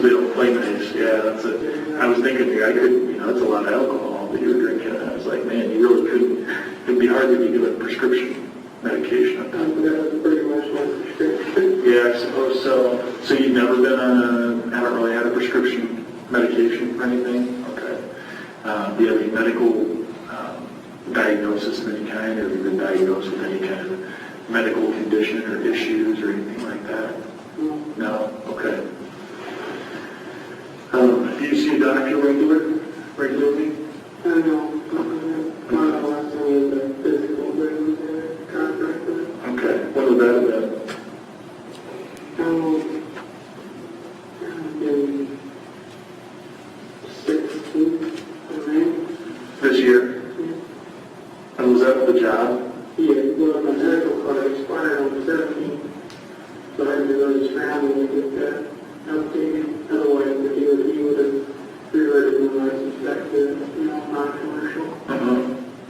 they don't play nice. Yeah, that's it. I was thinking, I couldn't, that's a lot of alcohol that you were drinking. And I was like, man, you really couldn't. It'd be hard to be given prescription medication. That was pretty much my prescription. Yeah, I suppose so. So you've never been haven't really had a prescription medication or anything? Okay. Do you have any medical diagnosis of any kind, or have you been diagnosed with any kind of medical condition or issues or anything like that? No? Okay. Do you see a doctor regularly? I know. One of the last thing is the physical things and contract with it. Okay. When was that then? In 16, This year? And was that the job? Yeah, well, my medical card expired on the 17th, so I had to go to his family and get that updated. Otherwise, he would have reverted my license back to, non-commercial.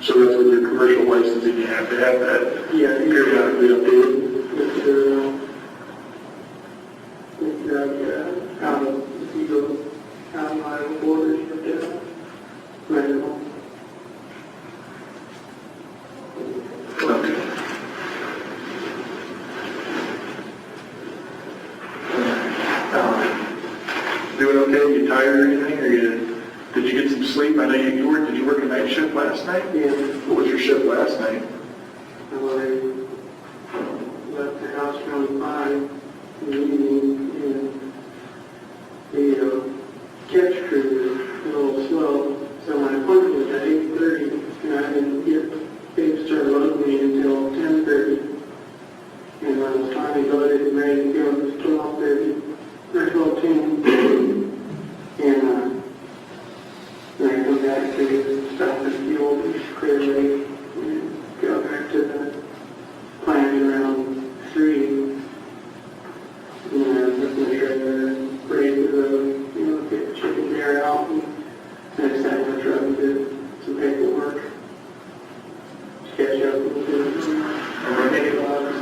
So that's with your commercial licensing, you have to have that periodically updated? If you go out of my borders, you have to have medical. Okay. Doing okay? You tired or anything? Did you get some sleep? I know did you work a night shift last night? Yeah. What was your shift last night? I left the house around 5 in the evening, and the catch crew was a little slow, so my appointment was at 8:30, and I didn't get things started loading me until 10:30. And when I was finally loaded and ready to go, it was 12:30, or 12:10. And then I come back to stop at the old clear lake and go back to the plant around 3. And I was looking at the trailer and raise the road, get the chicken air out, and then I sat in my truck and did some paperwork. Catch up with the mini logs,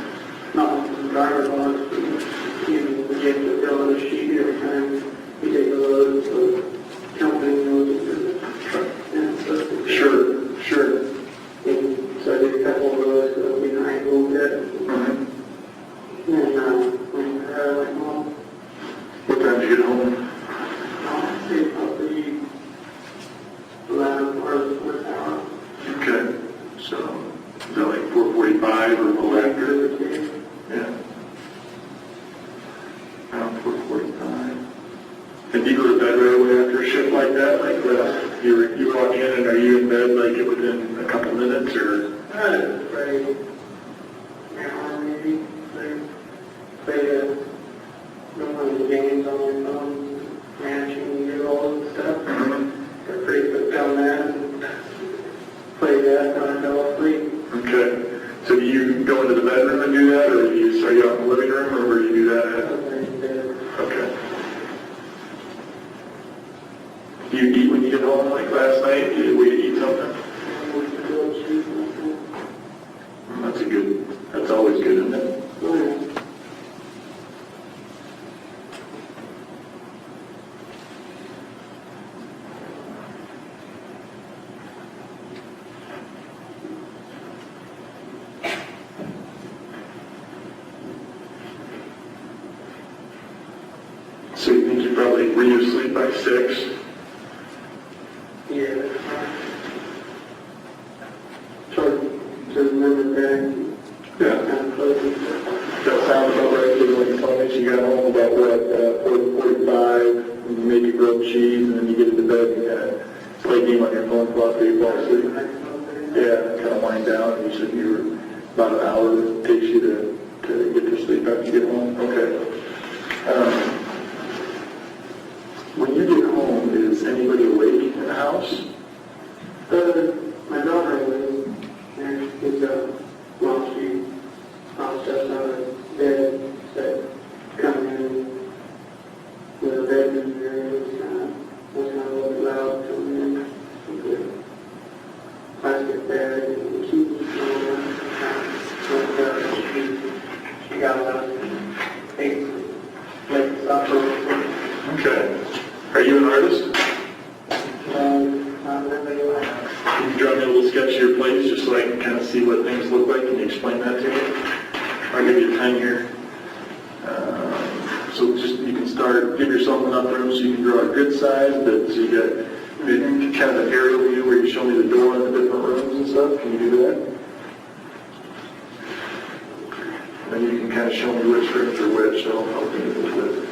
not the driver logs, but even the get to fill out a sheet every time we take a load, so the company knows it's the truck and stuff. Sure. And so I did a couple of those, so it'll be nice a little bit. And when I went home, What time did you get home? I'll say probably 11 or the 4th hour. Okay. So, is that like 4:45 or a little after? Yeah. Around 4:45. And do you go to bed right away after a shift like that? Like, you walk in and are you in bed like within a couple minutes, or? Play an hour maybe. Play one of the games on my phone, matching your rolls and stuff. Got pretty put down that and play that, and I fell asleep. Okay. So do you go into the bedroom and do that, or are you out in the living room, or where do you do that at? Okay. Do you eat when you get home, like last night? Did we eat something? That's always good, isn't it? So you think you probably, were you asleep by 6? Yeah. Sort of remember back. Yeah. Kind of close. That sounds about right, because when you told me you got home about 4:45, and you make your grilled cheese, and then you get into bed and kind of play a game on your phone till after you fall asleep. Yeah, kind of wind down, and you said you were about an hour it takes you to get to sleep after you get home. Okay. When you get home, like software. Okay. Are you an artist? Not really like. Can you draw me a little sketch of your place just so I can kind of see what things look like? Can you explain that to me? I'll give you time here. So just, you can start, give yourself enough room so you can draw a good size, but so you get kind of an aerial view where you show me the door and the different rooms and stuff. Can you do that? Then you can kind of show me which rooms are which, so I'll help you a little bit.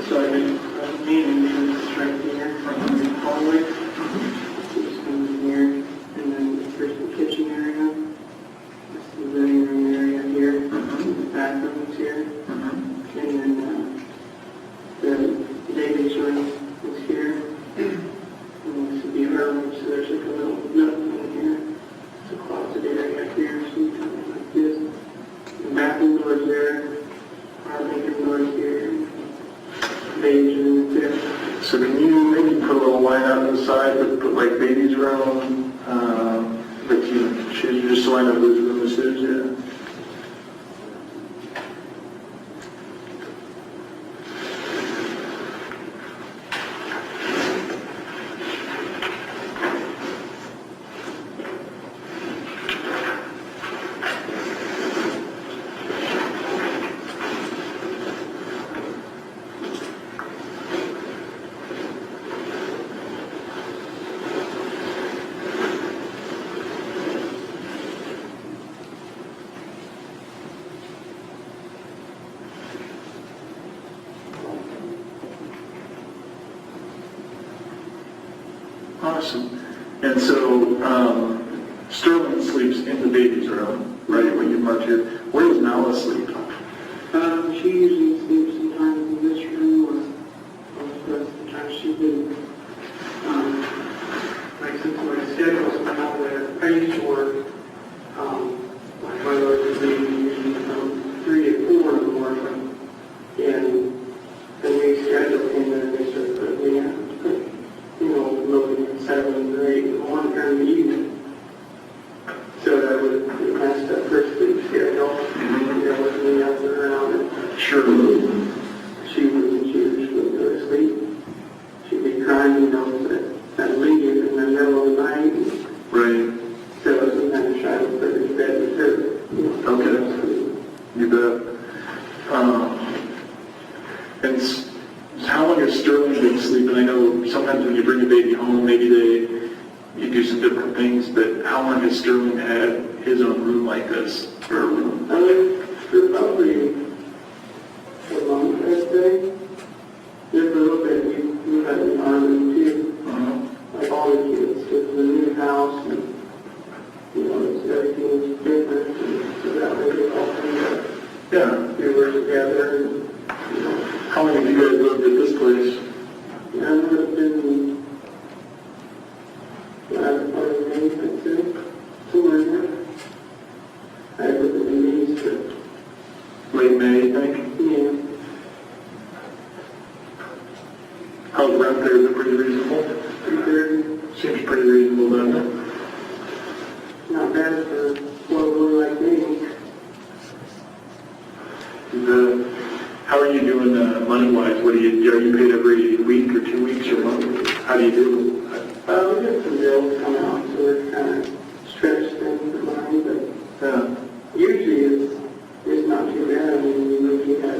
So I mean, meaning is right here, from the hallway. This comes here, and then here's the kitchen area. This is the living room area here. The bathroom is here. And then the baby's room is here. And this would be her room, so there's like a little nook in here. It's a closet area here, so you come in like this. The bathroom door's there. Our bedroom door's here. Baby's room is there. So can you maybe put a little line out on the side, but put like baby's room, but you choose just so I know whose room this is, yeah. Awesome. And so Sterling sleeps in the baby's room, right, when you marked here. Where does Nala sleep? She usually sleeps sometimes in this room, or sometimes she did. Like since my schedule's not there, I used to work, like my work is usually from 3 to 4 in the morning, and then we schedule in there, and they start putting me out. Looking at 7 or 8 in the morning during the evening. So that would mess up her sleep schedule. With me up and around. Sure. She wouldn't go to sleep. She'd be crying, that leave in the middle of the night. Right. So sometimes try to put her to bed with her. Okay. You bet. And how long has Sterling been sleeping? I know sometimes when you bring a baby home, maybe you do some different things, but how long has Sterling had his own room like this, or a room? For probably a long day. Just a little bit. We had an arm too. Like all the kids. It's a new house, and everything's different. And so that way we all kind of were together. And, how long have you guys lived at this place? I would have been part of May, I'd say, somewhere in there. I lived in the East, but Late May, I think? yeah. How's the rent there? Is it pretty reasonable? Seems pretty reasonable, doesn't it? Not bad for a little like me. How are you doing money-wise? Are you paid every week or 2 weeks or? How do you do? We get some bills come out, so we're kind of stretched thin for money, but Yeah. usually it's not too bad. I mean, you usually have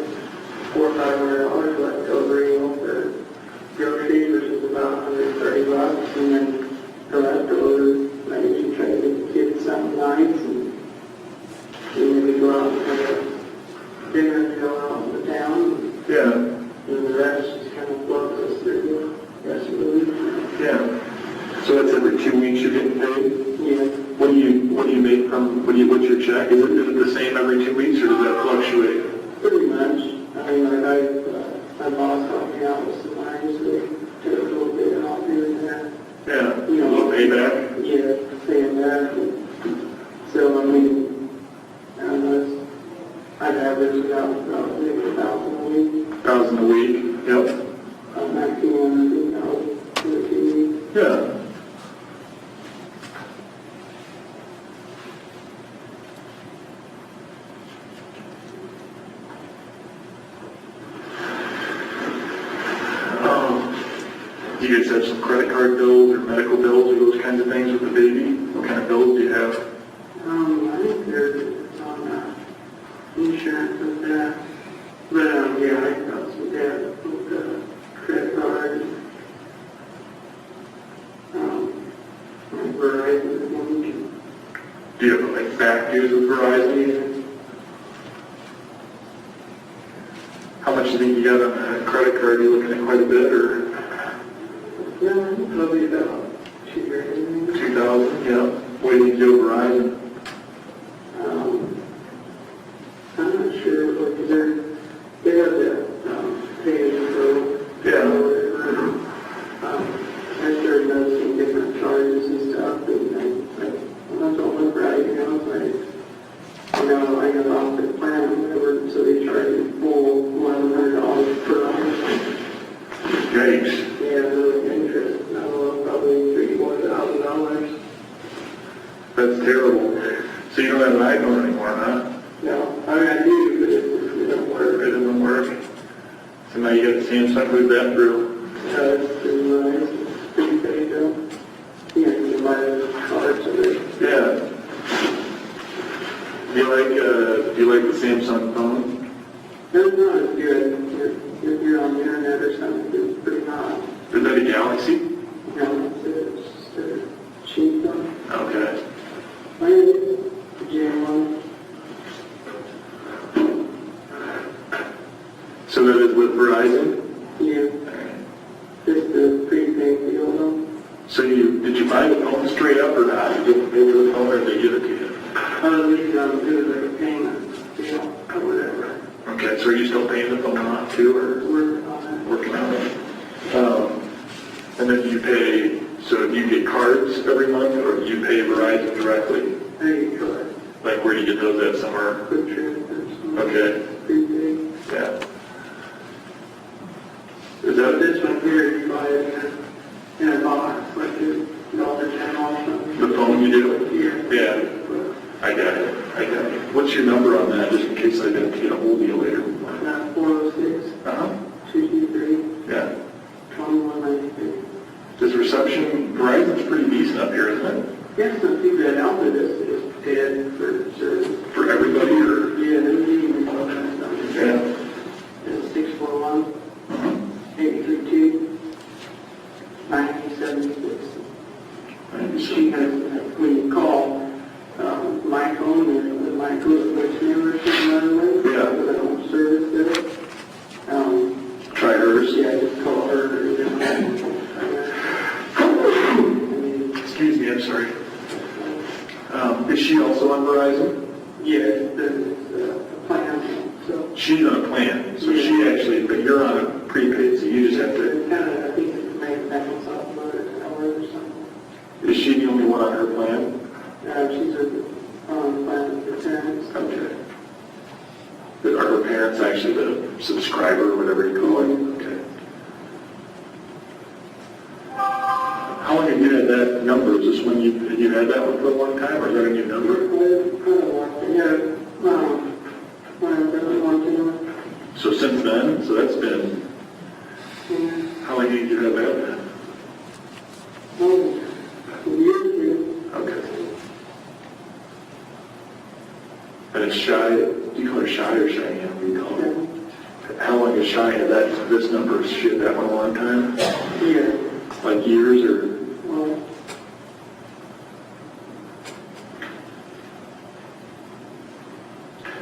$400 or $500 left over, you know, for groceries, which is about $130, and then the leftovers, I usually try to get the kids something nice, and then we go out and have a dinner and go out in the town, Yeah. and the rest just kind of floats us through the rest of the week. Yeah. So that's every 2 weeks you're getting paid? Yeah. What do you make from, what's your check? Is it the same every 2 weeks or does that fluctuate? Pretty much. I mean, like my boss helped me out with some lines, so they took a little bit off here and there. Yeah. You know, A little payback? Yeah, paying that. So, I mean, I don't know, I'd average about maybe 1,000 a week. 1,000 a week? Yep. I'm not doing 2,000 for the 2 weeks. Yeah. Do you guys have some credit card bills or medical bills or those kinds of things with the baby? What kind of bills do you have? I think there's on insurance with that. But, yeah, I got some debt with the credit card. Verizon, I think. Do you have like back dues with Verizon? How much do you think you got on a credit card? Are you looking at quite a bit or? Yeah, probably about 2 grand. 2,000, yeah. What do you do with Verizon? I'm not sure, because they have that pay as you go. Yeah. I started noticing different charges and stuff, and I'm not going to right, you know, I got off the plan or whatever, so they charge me full $1,100 per hour. Yikes. Yeah, the interest, I don't know, probably $3,000-$4,000. That's terrible. So you don't have an iPhone anymore, huh? No, I mean, I do, but it doesn't work. It doesn't work. So now you got the Samsung with that through. It's pretty big, though. You know, you can buy the cards of it. Yeah. Do you like the Samsung phone? It's not good. If you're on the internet or something, it's pretty hot. Is that a Galaxy? You know, it's just a cheap one. Okay. I mean, it's a jam one. So that is with Verizon? Yeah. Just a prepaid deal, though. So did you buy the phone straight up or not? You didn't pay for the phone or did they give it to you? These do like a payment deal or whatever. Okay, so are you still paying the phone off too or Working on it. working on it? And then you pay, so do you get cards every month or do you pay Verizon directly? Hey, good. Like where do you get those at somewhere? Quick transfers. Okay, Prepaid. yeah. Is So that this one here, you buy it in a box, like $1.10 off something. the phone you do? Yeah. Yeah. I got it. What's your number on that, just in case I didn't get a hold of you later? 406 Uh-huh. 223 Yeah. 2193. Does reception, Verizon's pretty decent up here, isn't it? Yeah, it's not too bad. Alpha is dead for service. For everybody, or? Yeah, there's even all kind of stuff. Yeah. It's 641 Uh-huh. 832 9076. She has, when you call, my phone and my voicemail or something like that. Yeah. Because I don't service it. Try hers. Yeah, just call her. Excuse me, I'm sorry. Is she also on Verizon? Yeah, it's a plan, so. She's on a plan, so she actually, but you're on a prepaid, so you just have to, It's kind of, I think it's maybe balance off about an hour or something. is she the only one on her plan? She's on plan with her parents. Okay. But are her parents actually the subscriber, or whatever you call it? Okay. How long have you had that number? Is this when you had that one for a long time, or is that a new number? So since then, so that's been, how long did you have that then? is Shy, do you call her Shy or Cheyenne? What do you call her? How long is Shy had this number? Has she had that one a long time? Yeah. Like years or? Well,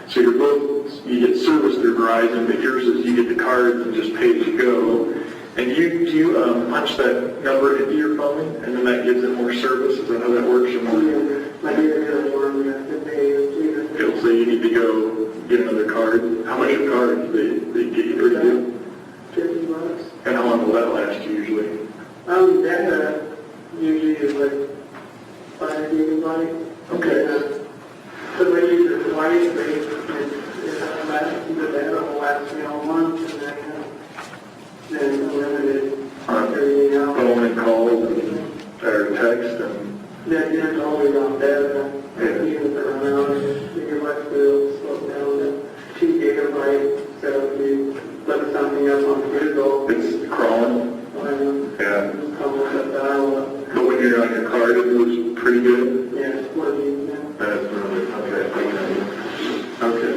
So you're both, you get service through Verizon, but yours is you get the cards and just pay as you go. And do you punch that number into your phone, and then that gives it more service? Is that how that works? Or more? my dear one, we have to pay you. It'll say you need to go get another card. How much a card do they get you to do? $50. And how long will that last usually? That usually is like 5 gigabytes. Okay. But when you use it twice, it lasts, but that'll last me all month, and then unlimited everything else. Phone and calls or text and There's always on data, even if they're around, gigabytes will slow down to 2 gigabytes, so if you look something up on Google, it's crawling. Yeah. it's almost a dial-up. But when you're on your card, it moves pretty good. Yeah, it's 40 now. That's really, okay.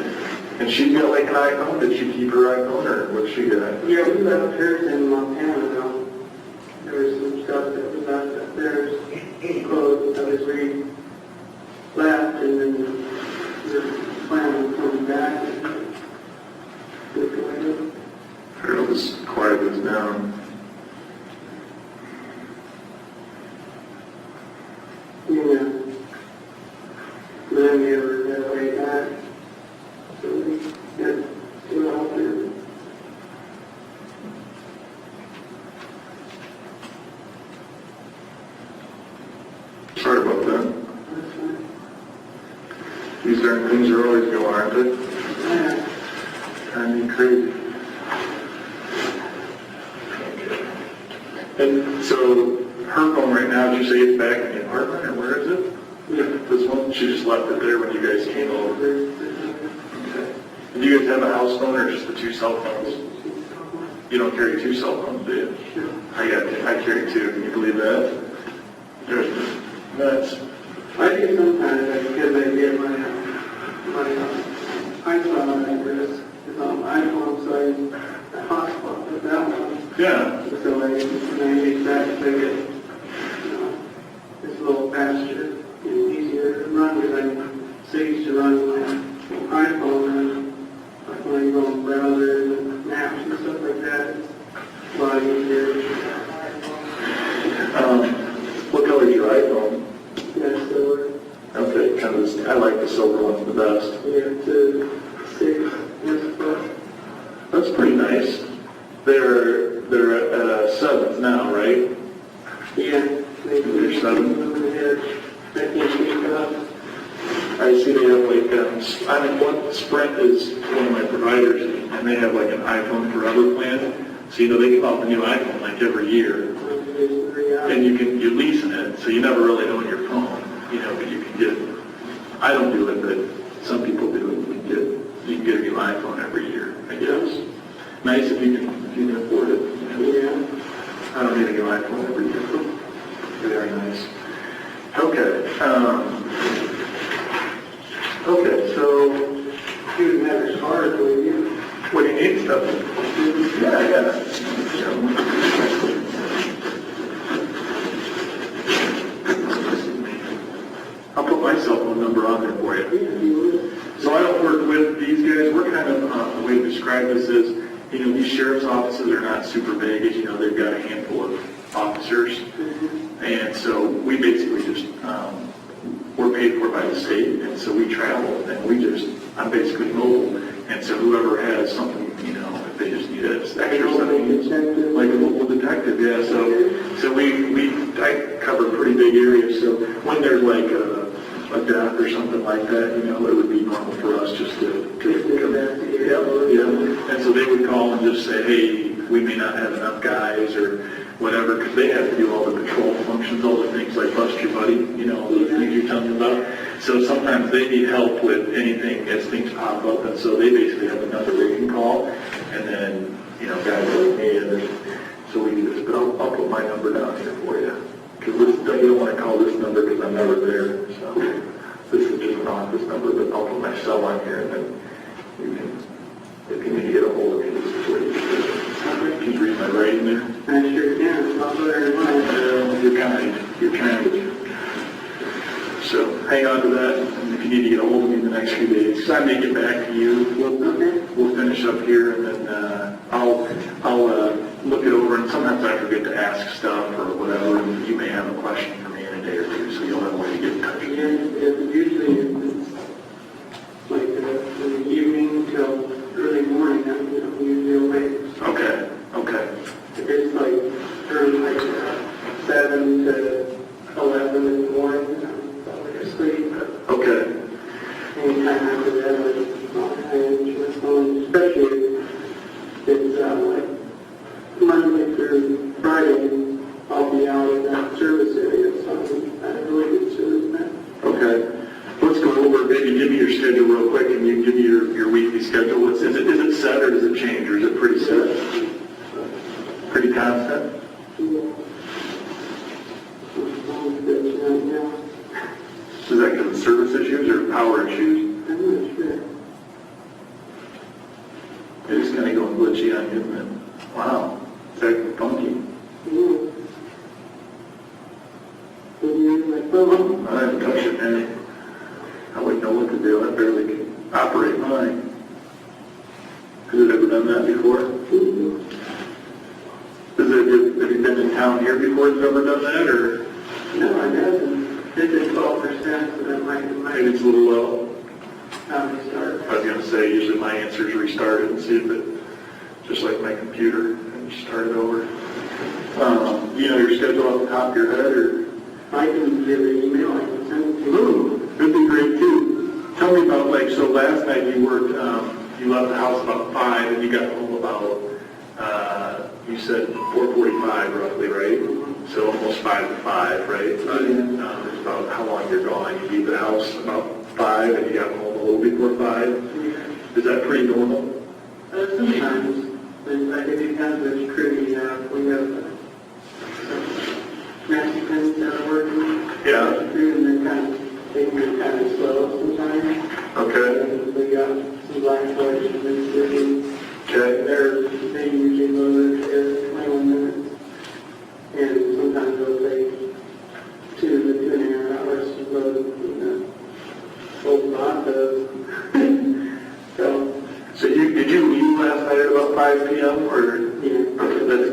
And she's got like an iPhone? Did she keep her iPhone or what's she got? Yeah, we left hers in Montana though. There was some stuff that was left up there, closed, as we left, and then we're planning on coming back. I don't know, this quiet is down. Yeah. Then we were that way back. So we had two out there. Sorry about that. These darn things are always go, aren't they? Yeah. I mean, crazy. And so, her phone right now, did you say it's back in the apartment, or where is it? Yeah. This one, she just left it there when you guys came over. Okay. And do you guys have a house phone or just the 2 cell phones? You don't carry 2 cell phones, do you? Sure. I carry 2. Can you believe that? There's nuts. I do sometimes because I get my iPhone address is on my iPhone, so I hotspot with that one. Yeah. So when I get back, I get, it's a little faster and easier to run because I used to run my iPhone and like when I go on browser and maps and stuff like that, it's a lot easier. What color is your iPhone? Yeah, silver. Okay, kind of. I like the silver one the best. Yeah, 2, 6, That's pretty nice. They're at 7s now, right? yeah. They're 7. I can't keep it up. I see they have like, one Sprint is one of my providers, and they have like an iPhone Forever plan. So, they come out with a new iPhone like every year. And you're leasing it, so you never really own your phone, but you can get, I don't do it, but some people do it. You can get a new iPhone every year, I guess. Nice if you can afford it. Yeah. I don't need a new iPhone every year. Very nice. Okay. Okay, so You would have a car, would you? what do you need stuff? Yeah. I'll put my cell phone number on there for you. So I don't work with these guys. We're kind of, the way to describe this is, these sheriff's offices are not super big. As you know, they've got a handful of officers. And so we basically just, we're paid for by the state. And so we travel and I'm basically mobile. And so whoever has something, if they just need extra something, like a local detective, yeah. So I cover pretty big areas. So when there's like a death or something like that, it would be normal for us just to yeah. And so they would call and just say, hey, we may not have enough guys or whatever, because they have to do all the patrol functions, all the things like bust your buddy, all the things you're telling me about. So sometimes they need help with anything as things pop up, and so they basically have a number they can call, and then, guys like me, so we do this. But I'll put my number down here for you, because you don't want to call this number because I'm never there. So this is just an office number, but I'll put my cell on here, and then you can, if you need to get a hold of me, this is what you do. Can you read my writing there? I sure can, I'll put her in mind. You're kind. So hang on to that, and if you need to get a hold of me in the next few days, 'cause I may get back to you. We'll finish up here, and then I'll look it over, and sometimes I forget to ask stuff or whatever, and you may have a question for me in a day or two, so you'll have a way to get in touch with me. And usually it's like in the evening till early morning, I'm usually awake. Okay. It's like from like 7 to 11 in the morning, I'm probably asleep. Okay. Anytime after that, I answer my phone, especially if it's like Monday through Friday, I'll be out in that service area, so I have really good service now. Okay. Let's go over, maybe give me your schedule real quick, and you give me your weekly schedule. Is it set or does it change, or is it pretty set? Pretty constant? Is that because of service issues or power issues? I'm not sure. It's kind of going glitchy on you, isn't it? Wow. Is that funky? Yeah. When you're in my phone, I haven't touched it, man. I wouldn't know what to do. I barely can operate mine. Has it ever done that before? Have you been in town here before it's ever done that, or no, I haven't. It's at 12%, so that might maybe it's a little low? start. I was going to say, usually my answer is restart it and see if it, just like my computer, and just start it over. You know your schedule off the top of your head, or? I can give an email, I can send it to you. Ooh, that'd be great too. Tell me about, like, so last night you worked, you left the house about 5 and you got home about, you said 4:45 roughly, right? So almost 5 to 5, right? It's about how long you're gone. You leave the house about 5 and you got home a little before 5. Is that pretty normal? Sometimes, like it depends which crew you have. We have Mexicans that are working. Yeah. And they're they can be kind of slow sometimes. Okay. And we got some black boys and they're Okay. they usually go there 21 minutes. And sometimes they'll take 2 to 2.5 hours to go to old bathtub. So did you leave last night at about 5 p.m. or? Yeah. Okay, that's,